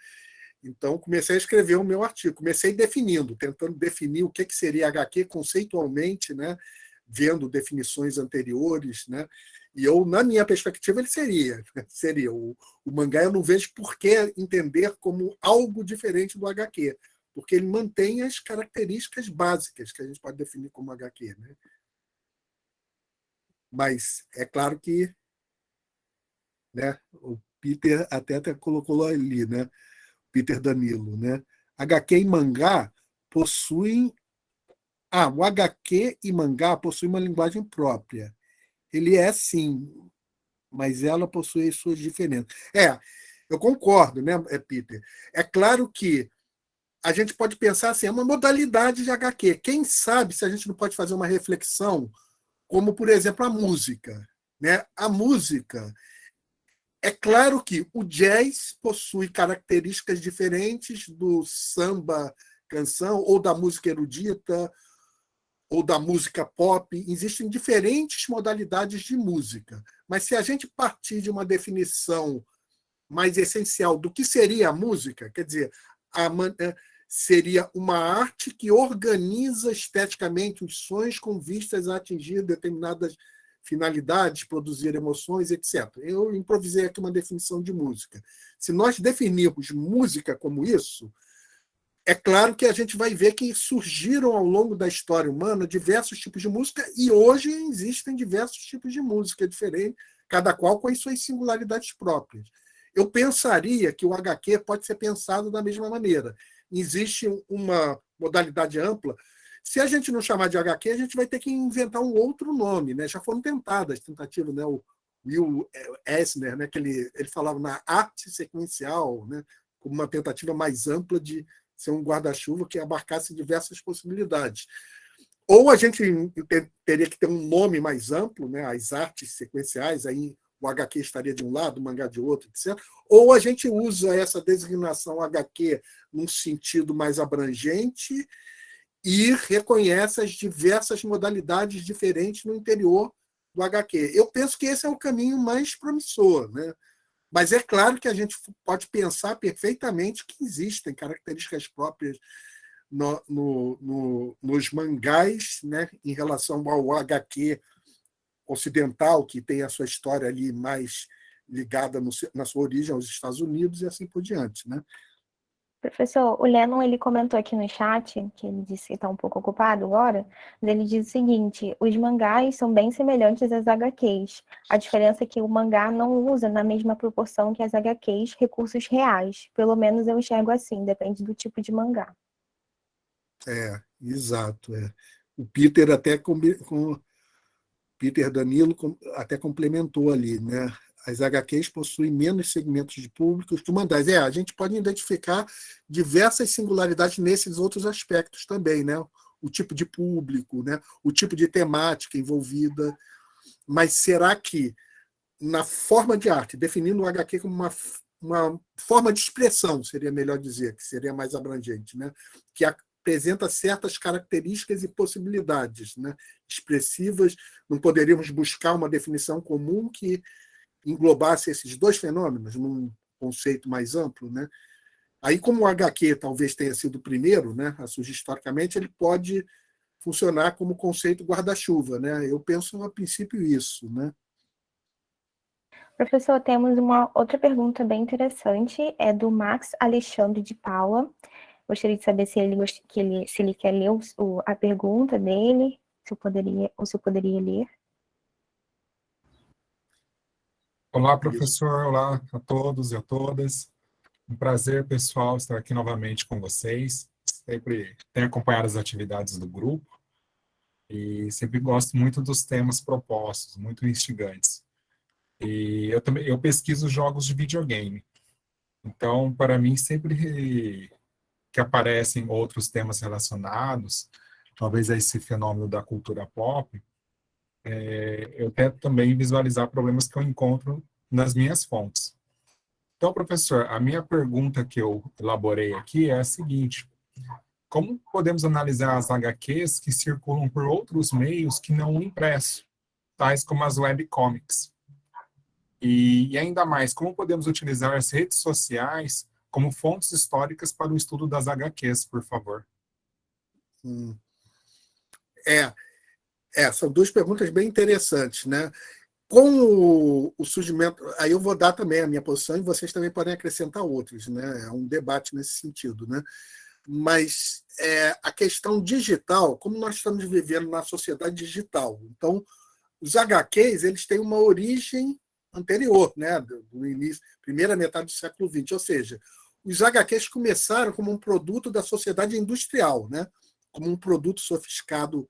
Então, comecei a escrever o meu artigo. Comecei definindo, tentando definir o que seria HQ conceitualmente, né? Vendo definições anteriores. Né? E eu, na minha perspectiva, ele seria o mangá. Eu não vejo por que entender como algo diferente do HQ, porque ele mantém as características básicas que a gente pode definir como HQ. Né? Mas é claro que, né, o Peter até colocou ali, né? Peter Danilo, né? HQ e mangá possuem. O HQ e mangá possuem uma linguagem própria. Ele é sim, mas ela possui suas diferenças. Eu concordo, né, Peter? É claro que a gente pode pensar assim, é uma modalidade de HQ. Quem sabe se a gente não pode fazer uma reflexão, como, por exemplo, a música. Né? A música. É claro que o jazz possui características diferentes do samba canção, ou da música erudita, ou da música pop. Existem diferentes modalidades de música. Mas se a gente partir de uma definição mais essencial do que seria a música, quer dizer, seria uma arte que organiza esteticamente os sons com vistas a atingir determinadas finalidades, produzir emoções, etc. Eu improvisei aqui uma definição de música. Se nós definirmos música como isso, é claro que a gente vai ver que surgiram ao longo da história humana diversos tipos de música e hoje existem diversos tipos de música diferentes, cada qual com as suas singularidades próprias. Eu pensaria que o HQ pode ser pensado da mesma maneira. Existe uma modalidade ampla. Se a gente não chamar de HQ, a gente vai ter que inventar um outro nome. Né? Já foram tentadas tentativas, né? O Will Eisner, né? Que ele falava na arte sequencial, né? Como uma tentativa mais ampla de ser um guarda-chuva que abarcasse diversas possibilidades. Ou a gente teria que ter um nome mais amplo, né? As artes sequenciais, aí o HQ estaria de um lado, o mangá de outro, etc. Ou a gente usa essa designação HQ num sentido mais abrangente e reconhece as diversas modalidades diferentes no interior do HQ. Eu penso que esse é o caminho mais promissor. Né? Mas é claro que a gente pode pensar perfeitamente que existem características próprias nos mangás, né, em relação ao HQ ocidental, que tem a sua história ali mais ligada na sua origem aos Estados Unidos e assim por diante. Né? Professor, o Lennon, ele comentou aqui no chat, que ele disse que está um pouco ocupado agora, mas ele diz o seguinte, os mangás são bem semelhantes às HQs. A diferença é que o mangá não usa na mesma proporção que as HQs recursos reais. Pelo menos eu enxergo assim, depende do tipo de mangá. Exato. O Peter Peter Danilo até complementou ali, né? As HQs possuem menos segmentos de públicos que mangás. A gente pode identificar diversas singularidades nesses outros aspectos também, né? O tipo de público, né? O tipo de temática envolvida. mas será que, na forma de arte, definindo o HQ como uma forma de expressão, seria melhor dizer, que seria mais abrangente, né? Que apresenta certas características e possibilidades, né? Expressivas, não poderíamos buscar uma definição comum que englobasse esses dois fenômenos num conceito mais amplo, né? Aí, como o HQ talvez tenha sido o primeiro, né, a surgir historicamente, ele pode funcionar como conceito guarda-chuva, né? Eu penso a princípio isso, né? Professor, temos uma outra pergunta bem interessante, é do Max Alexandre de Paula. Gostaria de saber se ele quer ler a pergunta dele, se eu poderia ler. Olá, professor. Olá a todos e a todas. Um prazer, pessoal, estar aqui novamente com vocês. Sempre tenho acompanhado as atividades do grupo e sempre gosto muito dos temas propostos, muito instigantes. E eu pesquiso jogos de videogame. Então, para mim, sempre que aparecem outros temas relacionados, talvez a esse fenômeno da cultura pop, eu tento também visualizar problemas que eu encontro nas minhas fontes. Então, professor, a minha pergunta que eu elaborei aqui é a seguinte: como podemos analisar as HQs que circulam por outros meios que não o impresso, tais como as webcomics? E ainda mais, como podemos utilizar as redes sociais como fontes históricas para o estudo das HQs, por favor? São duas perguntas bem interessantes, né? Com o surgimento, aí eu vou dar também a minha posição e vocês também podem acrescentar outros, né? É um debate nesse sentido, né? Mas a questão digital, como nós estamos vivendo na sociedade digital, então os HQs eles têm uma origem anterior, né? Do início, primeira metade do século XX, ou seja, os HQs começaram como um produto da sociedade industrial, né? Como um produto sofisticado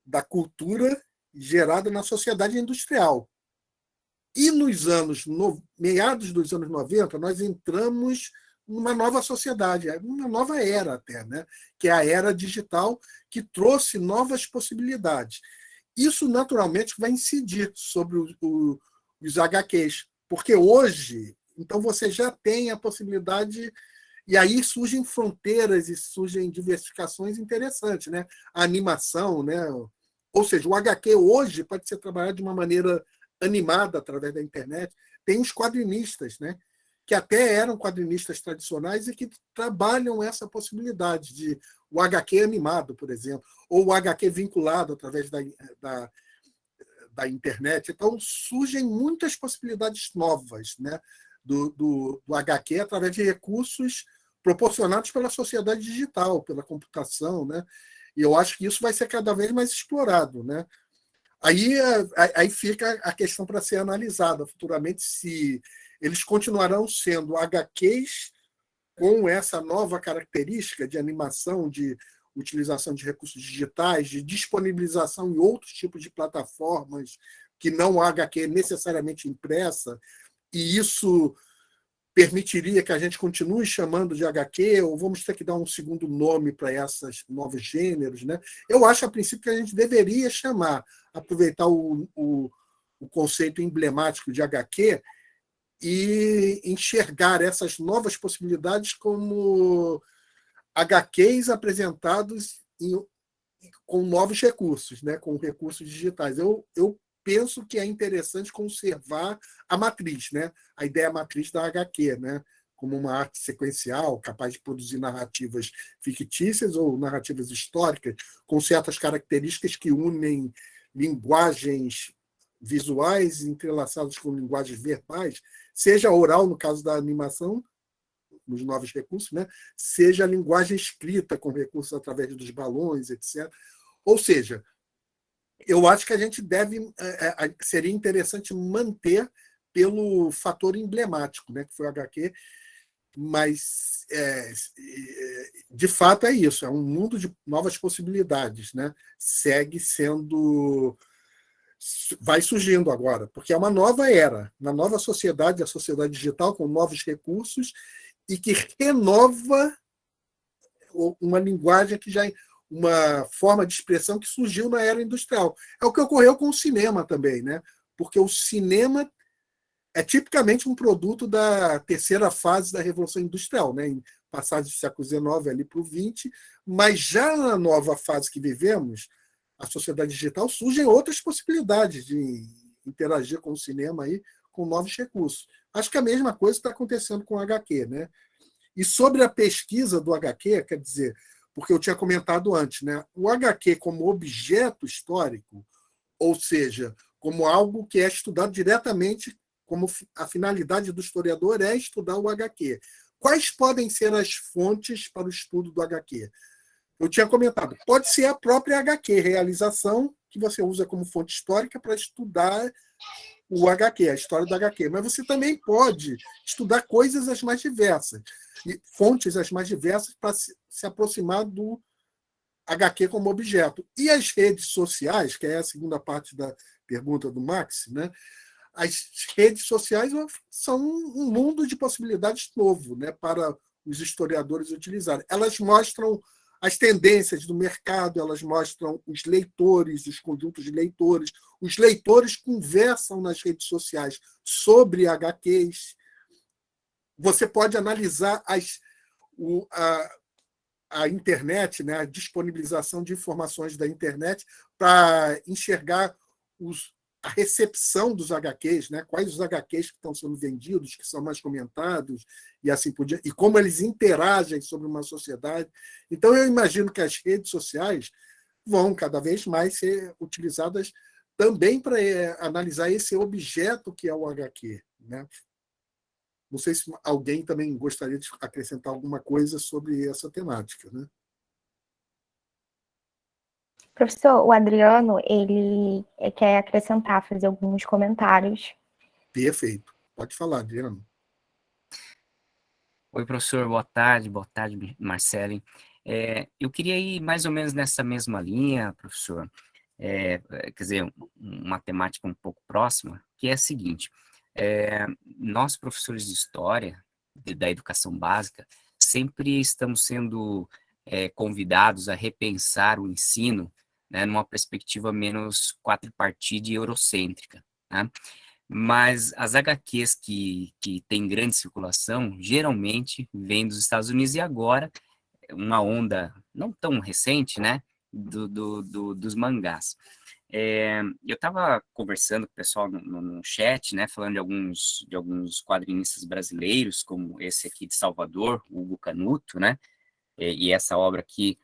da cultura gerada na sociedade industrial. E nos meados dos anos 90, nós entramos numa nova sociedade, uma nova era até, né? Que é a era digital, que trouxe novas possibilidades. Isso, naturalmente, vai incidir sobre os HQs, porque hoje, então você já tem a possibilidade, e aí surgem fronteiras e surgem diversificações interessantes, né? A animação, né? Ou seja, o HQ hoje pode ser trabalhado de uma maneira animada através da internet. Tem os quadrinistas, né, que até eram quadrinistas tradicionais e que trabalham essa possibilidade de o HQ animado, por exemplo, ou o HQ vinculado através da internet. Então, surgem muitas possibilidades novas, né, do HQ através de recursos proporcionados pela sociedade digital, pela computação, né? E eu acho que isso vai ser cada vez mais explorado, né? Aí fica a questão para ser analisada futuramente, se eles continuarão sendo HQs com essa nova característica de animação, de utilização de recursos digitais, de disponibilização em outros tipos de plataformas que não a HQ necessariamente impressa, e isso permitiria que a gente continue chamando de HQ, ou vamos ter que dar um segundo nome para esses novos gêneros, né? Eu acho, a princípio, que a gente deveria aproveitar o conceito emblemático de HQ e enxergar essas novas possibilidades como HQs apresentados com novos recursos, né? Com recursos digitais. Eu penso que é interessante conservar a matriz, né? A ideia matriz da HQ, né? Como uma arte sequencial, capaz de produzir narrativas fictícias ou narrativas históricas, com certas características que unem linguagens visuais entrelaçadas com linguagens verbais, seja oral, no caso da animação, nos novos recursos, né? Seja a linguagem escrita, com recursos através dos balões, etc. Ou seja, eu acho que a gente seria interessante manter pelo fator emblemático, né, que foi o HQ, mas, de fato, é isso, é um mundo de novas possibilidades, né? Segue sendo... vai surgindo agora, porque é uma nova era, uma nova sociedade, a sociedade digital, com novos recursos, e que renova uma linguagem que já uma forma de expressão que surgiu na era industrial. É o que ocorreu com o cinema também, né? Porque o cinema é tipicamente um produto da terceira fase da Revolução Industrial, né? Em passagem do século XIX ali para o XX, mas já na nova fase que vivemos, a sociedade digital, surgem outras possibilidades de interagir com o cinema aí, com novos recursos. Acho que a mesma coisa está acontecendo com o HQ, né? E sobre a pesquisa do HQ, quer dizer, porque eu tinha comentado antes, né? O HQ como objeto histórico, ou seja, como algo que é estudado diretamente, como a finalidade do historiador é estudar o HQ. Quais podem ser as fontes para o estudo do HQ? Eu tinha comentado, pode ser a própria HQ, realização, que você usa como fonte histórica para estudar o HQ, a história do HQ. Mas você também pode estudar coisas as mais diversas, e fontes as mais diversas para se aproximar do HQ como objeto. E as redes sociais, que é a segunda parte da pergunta do Max, né? As redes sociais são um mundo de possibilidades novo, né, para os historiadores utilizarem. Elas mostram as tendências do mercado, elas mostram os leitores, os conjuntos de leitores. Os leitores conversam nas redes sociais sobre HQs. Você pode analisar a internet, né, a disponibilização de informações da internet para enxergar a recepção dos HQs, né, quais os HQs que estão sendo vendidos, que são mais comentados, e assim por diante, e como eles interagem sobre uma sociedade. Então, eu imagino que as redes sociais vão cada vez mais ser utilizadas também para analisar esse objeto que é o HQ, né? Não sei se alguém também gostaria de acrescentar alguma coisa sobre essa temática, né? Professor, o Adriano, ele quer acrescentar, fazer alguns comentários. Perfeito. Pode falar, Adriano. Oi, professor, boa tarde, Marcele. Eu queria ir mais ou menos nessa mesma linha, professor, quer dizer, uma temática um pouco próxima, que é a seguinte, nós, professores de história, da educação básica, sempre estamos sendo convidados a repensar o ensino, né, numa perspectiva menos quadripartite e eurocêntrica, né? Mas as HQs que têm grande circulação, geralmente vêm dos Estados Unidos, e agora uma onda não tão recente, né, dos mangás. Eu estava conversando com o pessoal no chat, né, falando de alguns quadrinistas brasileiros, como esse aqui de Salvador, o Hugo Canuto, né, e essa obra aqui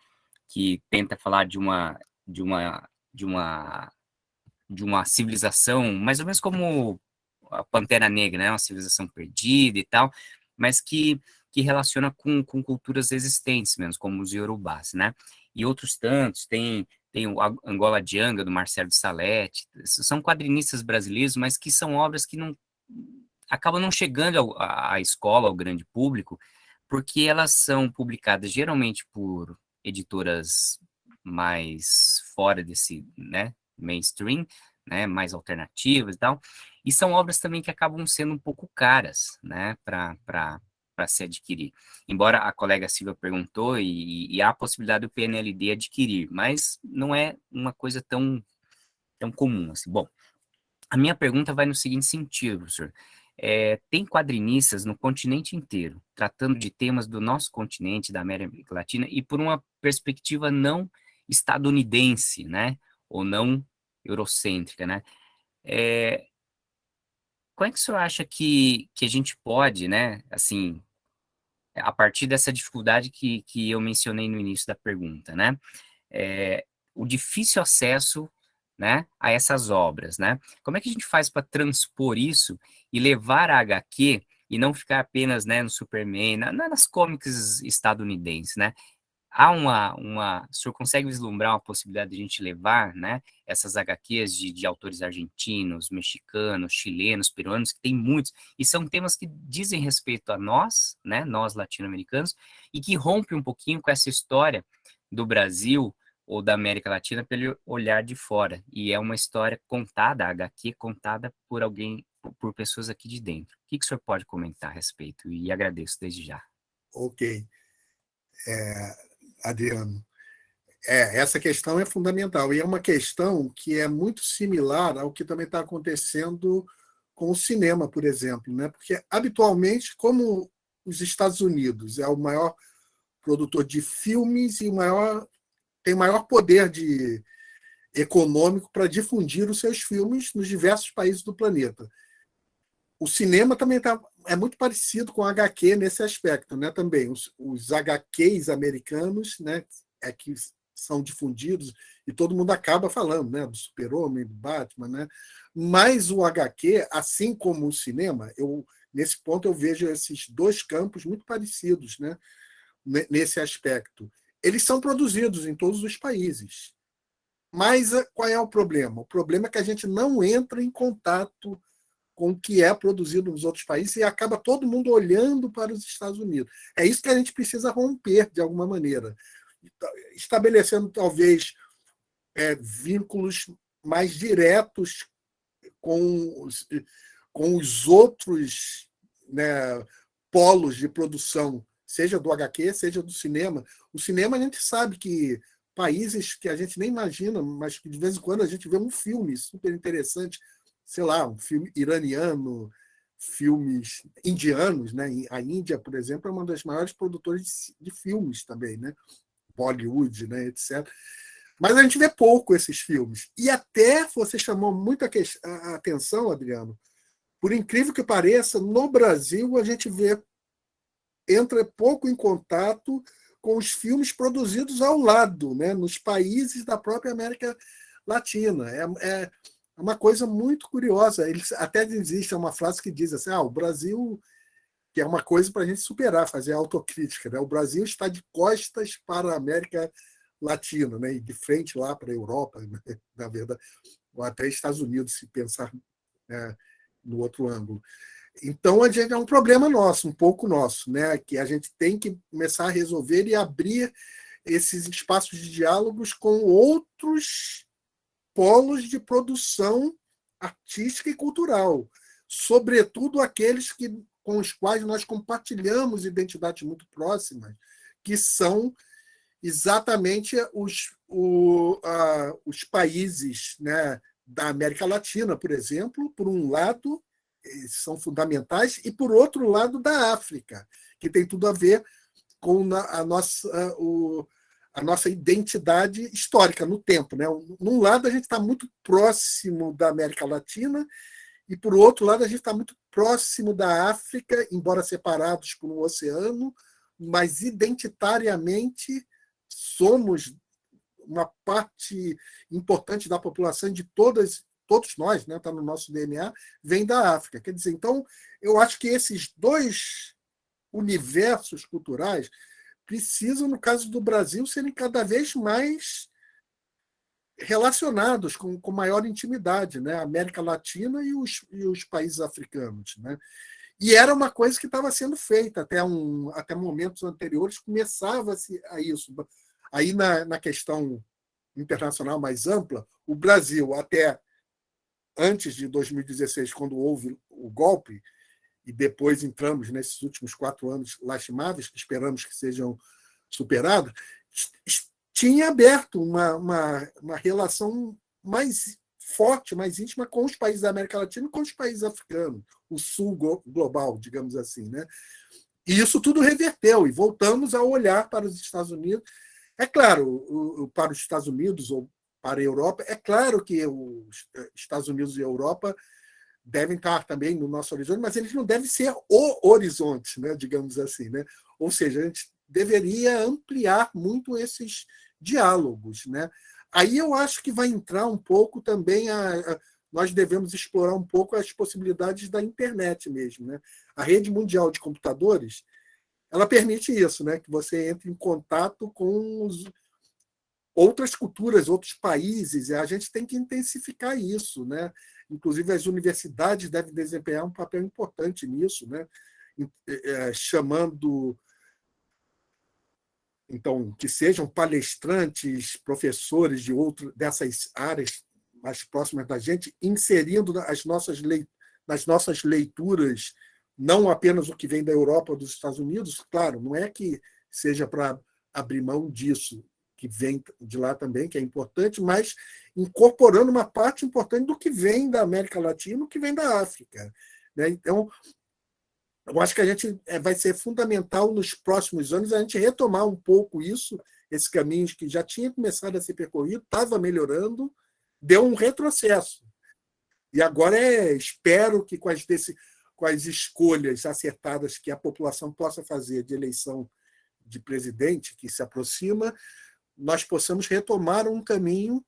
que tenta falar de uma civilização, mais ou menos como a Pantera Negra, né, uma civilização perdida e tal, mas que relaciona com culturas existentes mesmo, como os Yorubás, né, e outros tantos, tem o Angola Djanga, do Marcelo de Salete, são quadrinistas brasileiros, mas que são obras que acabam não chegando à escola, ao grande público, porque elas são publicadas geralmente por editoras mais fora desse, né, mainstream, né, mais alternativas e tal, e são obras também que acabam sendo um pouco caras, né, para se adquirir. Embora a colega Silvia perguntou, e há a possibilidade do PNLD adquirir, mas não é uma coisa tão comum assim. Bom, a minha pergunta vai no seguinte sentido, professor. Tem quadrinistas no continente inteiro, tratando de temas do nosso continente, da América Latina, e por uma perspectiva não estadunidense, né, ou não eurocêntrica, né? Como é que o senhor acha que a gente pode, né, assim, a partir dessa dificuldade que eu mencionei no início da pergunta, né, o difícil acesso, né, a essas obras, né? Como é que a gente faz para transpor isso e levar a HQ e não ficar apenas, né, no Superman, nas comics estadunidenses, né? Há o senhor consegue vislumbrar uma possibilidade de a gente levar, né, essas HQs de autores argentinos, mexicanos, chilenos, peruanos, que tem muitos, e são temas que dizem respeito a nós, né, nós latino-americanos, e que rompem um pouquinho com essa história do Brasil ou da América Latina pelo olhar de fora, e é uma história contada, a HQ contada por alguém, por pessoas aqui de dentro. O que o senhor pode comentar a respeito? E agradeço desde já. Ok. Adriano, Essa questão é fundamental. E é uma questão que é muito similar ao que também está acontecendo com o cinema, por exemplo, né? Porque, habitualmente, como os Estados Unidos é o maior produtor de filmes e tem maior poder econômico para difundir os seus filmes nos diversos países do planeta. O cinema também é muito parecido com o HQ nesse aspecto, né? Também os HQs americanos, né? Que são difundidos e todo mundo acaba falando, né? Do Super-Homem, do Batman, né? Mas o HQ, assim como o cinema, nesse ponto eu vejo esses dois campos muito parecidos, né? Nesse aspecto. Eles são produzidos em todos os países. Mas qual é o problema? O problema é que a gente não entra em contato com o que é produzido nos outros países e acaba todo mundo olhando para os Estados Unidos. É isso que a gente precisa romper, de alguma maneira, estabelecendo, talvez, vínculos mais diretos com os outros, né, polos de produção, seja do HQ, seja do cinema. O cinema, a gente sabe que países que a gente nem imagina, mas que de vez em quando a gente vê um filme super interessante, sei lá, um filme iraniano, filmes indianos, né? A Índia, por exemplo, é uma das maiores produtoras de filmes também, né? Bollywood, né? Etc. Mas a gente vê pouco esses filmes. E até você chamou muito a atenção, Adriano, por incrível que pareça, no Brasil a gente entra pouco em contato com os filmes produzidos ao lado, né, nos países da própria América Latina. É uma coisa muito curiosa. Até existe uma frase que diz assim, o Brasil, que é uma coisa para a gente superar, fazer autocrítica, né? O Brasil está de costas para a América Latina, né, e de frente lá para a Europa, né, na verdade, ou até Estados Unidos, se pensar, né, no outro ângulo. Então, a gente é um problema nosso, um pouco nosso, né? Que a gente tem que começar a resolver e abrir esses espaços de diálogos com outros polos de produção artística e cultural, sobretudo aqueles com os quais nós compartilhamos identidades muito próximas, que são exatamente os países, né, da América Latina, por exemplo, por um lado, são fundamentais, e, por outro lado, da África, que tem tudo a ver com a nossa identidade histórica no tempo, né? Num lado, a gente está muito próximo da América Latina, e, por outro lado, a gente está muito próximo da África, embora separados por um oceano, mas identitariamente somos uma parte importante da população de todos nós, né, está no nosso DNA, vem da África. Quer dizer, então, eu acho que esses dois universos culturais precisam, no caso do Brasil, serem cada vez mais relacionados com maior intimidade, né? A América Latina e os países africanos, né? E era uma coisa que estava sendo feita até momentos anteriores, começava-se a isso. Aí, na questão internacional mais ampla, o Brasil, até antes de 2016, quando houve o golpe, e depois entramos nesses últimos 4 anos lastimáveis, que esperamos que sejam superados, tinha aberto uma relação mais forte, mais íntima com os países da América Latina e com os países africanos, o sul global, digamos assim, né? E isso tudo reverteu, e voltamos a olhar para os Estados Unidos. É claro, para os Estados Unidos ou para a Europa, é claro que os Estados Unidos e a Europa devem estar também no nosso horizonte, mas eles não devem ser o horizonte, né, digamos assim, né? Ou seja, a gente deveria ampliar muito esses diálogos, né? Aí eu acho que vai entrar um pouco também nós devemos explorar um pouco as possibilidades da internet mesmo, né? A rede mundial de computadores, ela permite isso, né? Que você entre em contato com outras culturas, outros países, e a gente tem que intensificar isso, né? Inclusive, as universidades devem desempenhar um papel importante nisso, né? Chamando, então, que sejam palestrantes, professores dessas áreas mais próximas da gente, inserindo nas nossas leituras não apenas o que vem da Europa ou dos Estados Unidos, claro, não é que seja para abrir mão disso, que vem de lá também, que é importante, mas incorporando uma parte importante do que vem da América Latina, do que vem da África, né? Então, eu acho que a gente vai ser fundamental nos próximos anos a gente retomar um pouco isso, esse caminho que já tinha começado a ser percorrido, estava melhorando, deu um retrocesso. E agora espero que com as escolhas acertadas que a população possa fazer de eleição de presidente que se aproxima, nós possamos retomar um caminho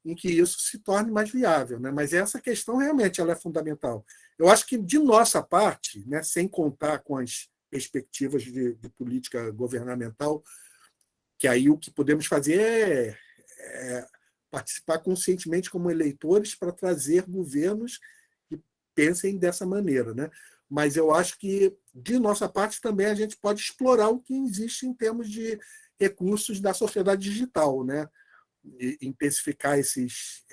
em que isso se torne mais viável, né? Mas essa questão realmente ela é fundamental. Eu acho que, de nossa parte, né, sem contar com as perspectivas de política governamental, que aí o que podemos fazer é participar conscientemente como eleitores para trazer governos que pensem dessa maneira, né? Mas eu acho que, de nossa parte, também a gente pode explorar o que existe em termos de recursos da sociedade digital, né? E intensificar esses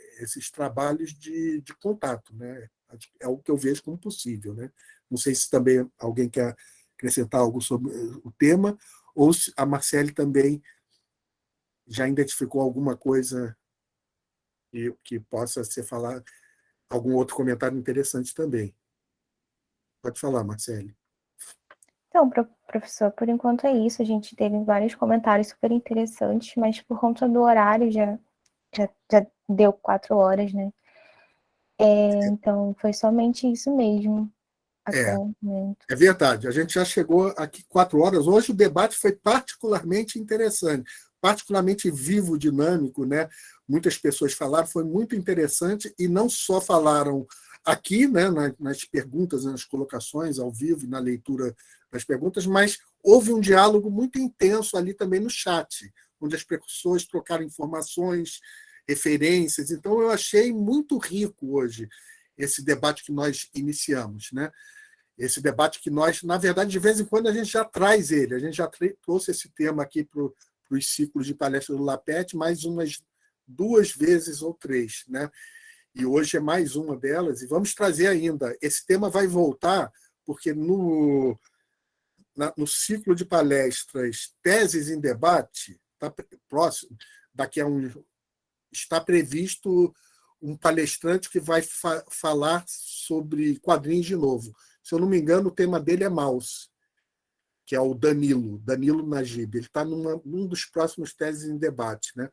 trabalhos de contato, né? É o que eu vejo como possível, né? Não sei se também alguém quer acrescentar algo sobre o tema, ou se a Marcele também já identificou alguma coisa que possa ser falado, algum outro comentário interessante também. Pode falar, Marcele. Então, professor, por enquanto é isso. A gente teve vários comentários super interessantes, mas por conta do horário já deu 4 horas, né? Então, foi somente isso mesmo até o momento. É verdade. A gente já chegou aqui 4 horas. Hoje o debate foi particularmente interessante, particularmente vivo, dinâmico, né? Muitas pessoas falaram, foi muito interessante, e não só falaram aqui, né, nas perguntas, nas colocações ao vivo, na leitura das perguntas, mas houve um diálogo muito intenso ali também no chat, onde as pessoas trocaram informações, referências. Então, eu achei muito rico hoje esse debate que nós iniciamos, né? Esse debate que nós, na verdade, de vez em quando a gente já traz ele. A gente já trouxe esse tema aqui para os ciclos de palestra do LAPET mais umas 2 vezes ou 3, né? E hoje é mais uma delas, e vamos trazer ainda. Esse tema vai voltar, porque no ciclo de palestras Teses em Debate, tá próximo, daqui a está previsto um palestrante que vai falar sobre quadrinhos de novo. Se eu não me engano, o tema dele é Mouse, que é o Danilo Najib. Ele está num dos próximos Teses em Debate, né?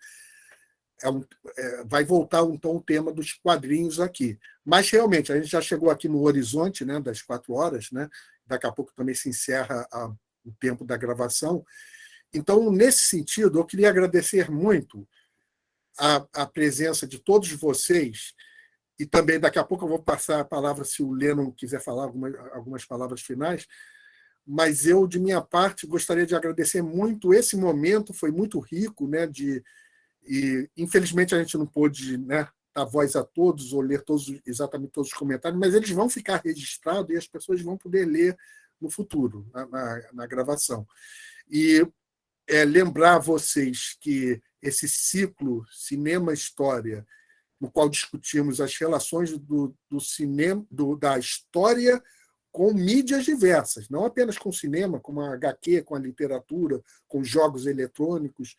Vai voltar, então, o tema dos quadrinhos aqui. Mas, realmente, a gente já chegou aqui no horizonte, né, das 4 horas, né? Daqui a pouco também se encerra o tempo da gravação. Então, nesse sentido, eu queria agradecer muito a presença de todos vocês, e também daqui a pouco eu vou passar a palavra se o Lennon quiser falar algumas palavras finais, mas eu, de minha parte, gostaria de agradecer muito esse momento, foi muito rico, né, e infelizmente a gente não pôde, né, dar voz a todos ou ler exatamente todos os comentários, mas eles vão ficar registrados e as pessoas vão poder ler no futuro, na gravação. E lembrar a vocês que esse ciclo Cinema-História, no qual discutimos as relações do cinema, da história com mídias diversas, não apenas com cinema, com a HQ, com a literatura, com jogos eletrônicos,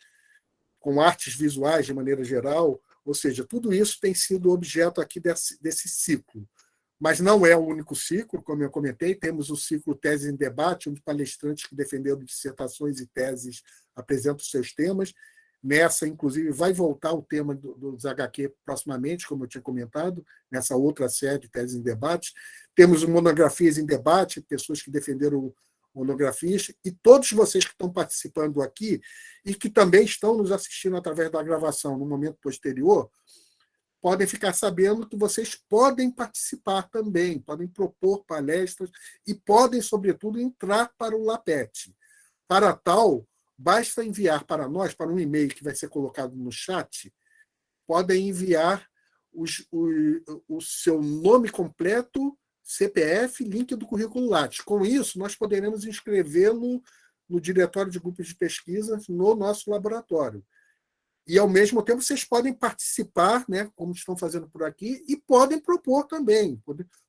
com artes visuais de maneira geral, ou seja, tudo isso tem sido objeto aqui desse ciclo. Mas não é o único ciclo, como eu comentei, temos o ciclo Tese em Debate, onde palestrantes que defenderam dissertações e teses apresentam seus temas. Nessa, inclusive, vai voltar o tema dos HQ proximamente, como eu tinha comentado, nessa outra série, Tese em Debate. Temos o Monografias em Debate, pessoas que defenderam monografias, e todos vocês que estão participando aqui e que também estão nos assistindo através da gravação no momento posterior, podem ficar sabendo que vocês podem participar também, podem propor palestras e podem, sobretudo, entrar para o LAPET. Para tal, basta enviar para nós, para um e-mail que vai ser colocado no chat, podem enviar o seu nome completo, CPF, link do currículo Lattes. Com isso, nós poderemos inscrevê-lo no diretório de grupos de pesquisa no nosso laboratório. E, ao mesmo tempo, vocês podem participar, né, como estão fazendo por aqui, e podem propor também.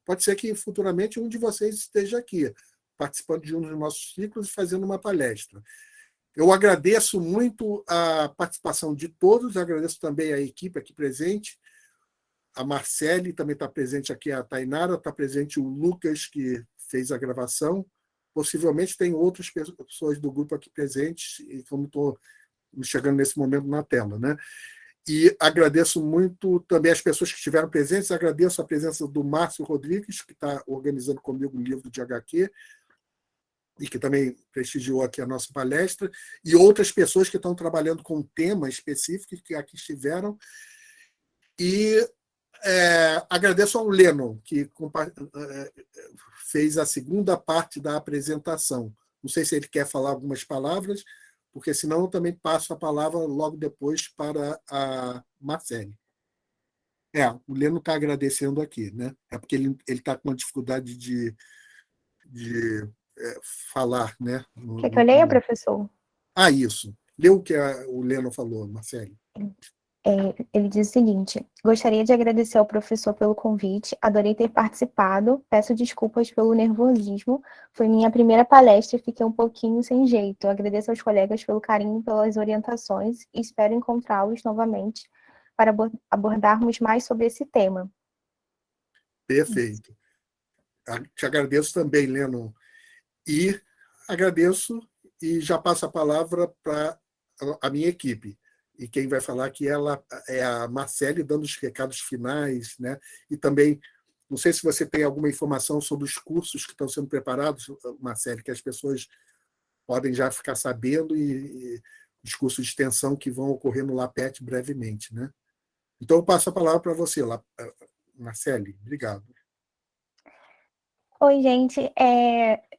Pode ser que, futuramente, um de vocês esteja aqui, participando de um dos nossos ciclos e fazendo uma palestra. Eu agradeço muito a participação de todos, agradeço também a equipe aqui presente, a Marcele também está presente aqui, a Tainara, está presente o Lucas, que fez a gravação, possivelmente tem outras pessoas do grupo aqui presentes, e como estou chegando nesse momento na tela, né? E agradeço muito também as pessoas que estiveram presentes, agradeço a presença do Márcio Rodrigues, que está organizando comigo o livro de HQ, e que também prestigiou aqui a nossa palestra, e outras pessoas que estão trabalhando com um tema específico, que aqui estiveram. E agradeço ao Lennon, que fez a segunda parte da apresentação. Não sei se ele quer falar algumas palavras, porque senão eu também passo a palavra logo depois para a Marcele. O Lennon está agradecendo aqui, né? É porque ele está com uma dificuldade de falar, né? Quer que eu leia, professor? Isso. Lê o que o Lennon falou, Marcele. Ele diz o seguinte: gostaria de agradecer ao professor pelo convite, adorei ter participado, peço desculpas pelo nervosismo, foi minha primeira palestra e fiquei um pouquinho sem jeito. Agradeço aos colegas pelo carinho, pelas orientações e espero encontrá-los novamente para abordarmos mais sobre esse tema. Perfeito. Te agradeço também, Lennon. E agradeço e já passo a palavra para a minha equipe. E quem vai falar aqui é a Marcele, dando os recados finais, né? E também, não sei se você tem alguma informação sobre os cursos que estão sendo preparados, Marcele, que as pessoas podem já ficar sabendo, e os cursos de extensão que vão ocorrer no LAPET brevemente, né? Então, eu passo a palavra para você, Marcele. Obrigado. Oi, gente.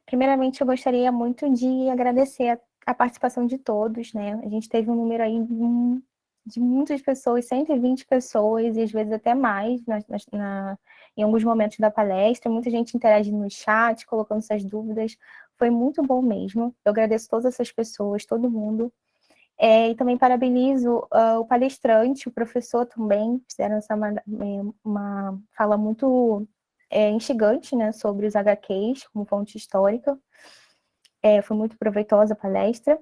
Primeiramente, eu gostaria muito de agradecer a participação de todos, né? A gente teve um número aí de muitas pessoas, 120 pessoas, e às vezes até mais, em alguns momentos da palestra, muita gente interagindo no chat, colocando suas dúvidas. Foi muito bom mesmo. Eu agradeço todas essas pessoas, todo mundo. E também parabenizo o palestrante, o professor também, fizeram uma fala muito instigante, né, sobre os HQs como fonte histórica. Foi muito proveitosa a palestra.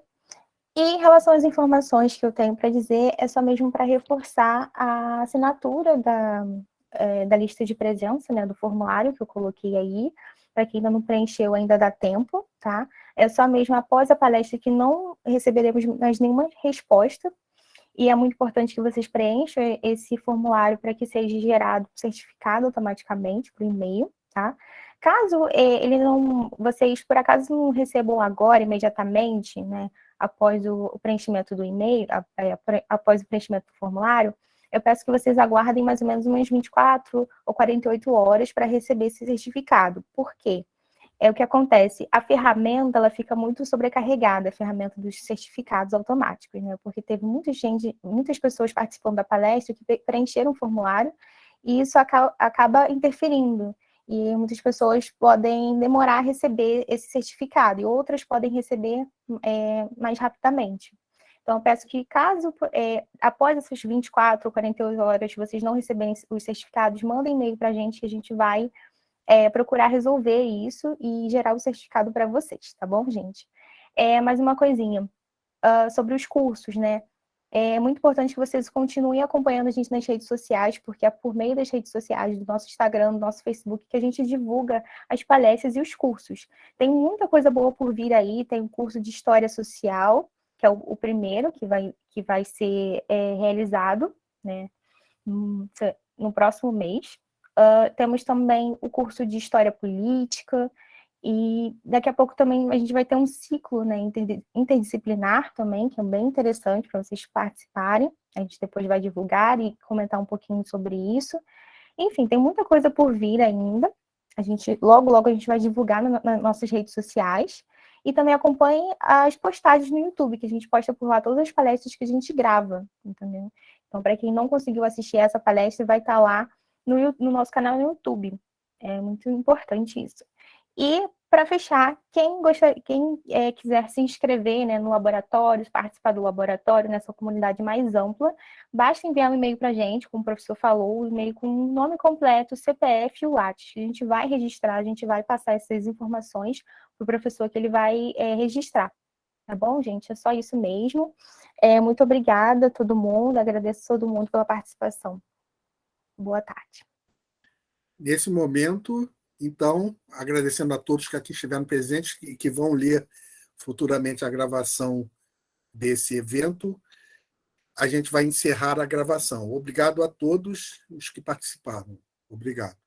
E em relação às informações que eu tenho para dizer, é só mesmo para reforçar a assinatura da lista de presença, né, do formulário que eu coloquei aí. Para quem ainda não preencheu, ainda dá tempo, tá? É só mesmo após a palestra que não receberemos mais nenhuma resposta. E é muito importante que vocês preencham esse formulário para que seja gerado certificado automaticamente por e-mail, tá? Caso vocês por acaso não recebam agora, imediatamente, né, após o preenchimento do e-mail, após o preenchimento do formulário, eu peço que vocês aguardem mais ou menos umas 24 ou 48 horas para receber esse certificado. Por quê? O que acontece, a ferramenta ela fica muito sobrecarregada, a ferramenta dos certificados automáticos, né? Porque teve muitas pessoas participando da palestra que preencheram o formulário e isso acaba interferindo. E muitas pessoas podem demorar a receber esse certificado e outras podem receber mais rapidamente. Então, eu peço que, caso após essas 24 ou 48 horas vocês não receberem os certificados, mandem e-mail para a gente vai procurar resolver isso e gerar o certificado para vocês, tá bom, gente? Mais uma coisinha sobre os cursos, né? É muito importante que vocês continuem acompanhando a gente nas redes sociais, porque é por meio das redes sociais, do nosso Instagram, do nosso Facebook, que a gente divulga as palestras e os cursos. Tem muita coisa boa por vir aí, tem o curso de História Social, que é o primeiro que vai ser realizado, né, no próximo mês. Temos também o curso de História Política, e daqui a pouco também a gente vai ter um ciclo, né, interdisciplinar também, que é bem interessante para vocês participarem. A gente depois vai divulgar e comentar um pouquinho sobre isso. Enfim, tem muita coisa por vir ainda. Logo a gente vai divulgar nas nossas redes sociais. E também acompanhe as postagens no YouTube, que a gente posta por lá todas as palestras que a gente grava, entendeu? Então, para quem não conseguiu assistir essa palestra, vai estar lá no nosso canal no YouTube. É muito importante isso. E, para fechar, quem quiser se inscrever, né, no laboratório, participar do laboratório, nessa comunidade mais ampla, basta enviar um e-mail para a gente, como o professor falou, um e-mail com o nome completo, CPF e o Lattes. A gente vai registrar, a gente vai passar essas informações para o professor que ele vai registrar. Tá bom, gente? É só isso mesmo. Muito obrigada a todo mundo, agradeço a todo mundo pela participação. Boa tarde. Nesse momento, então, agradecendo a todos que aqui estiveram presentes e que vão ler futuramente a gravação desse evento, a gente vai encerrar a gravação. Obrigado a todos os que participaram. Obrigado.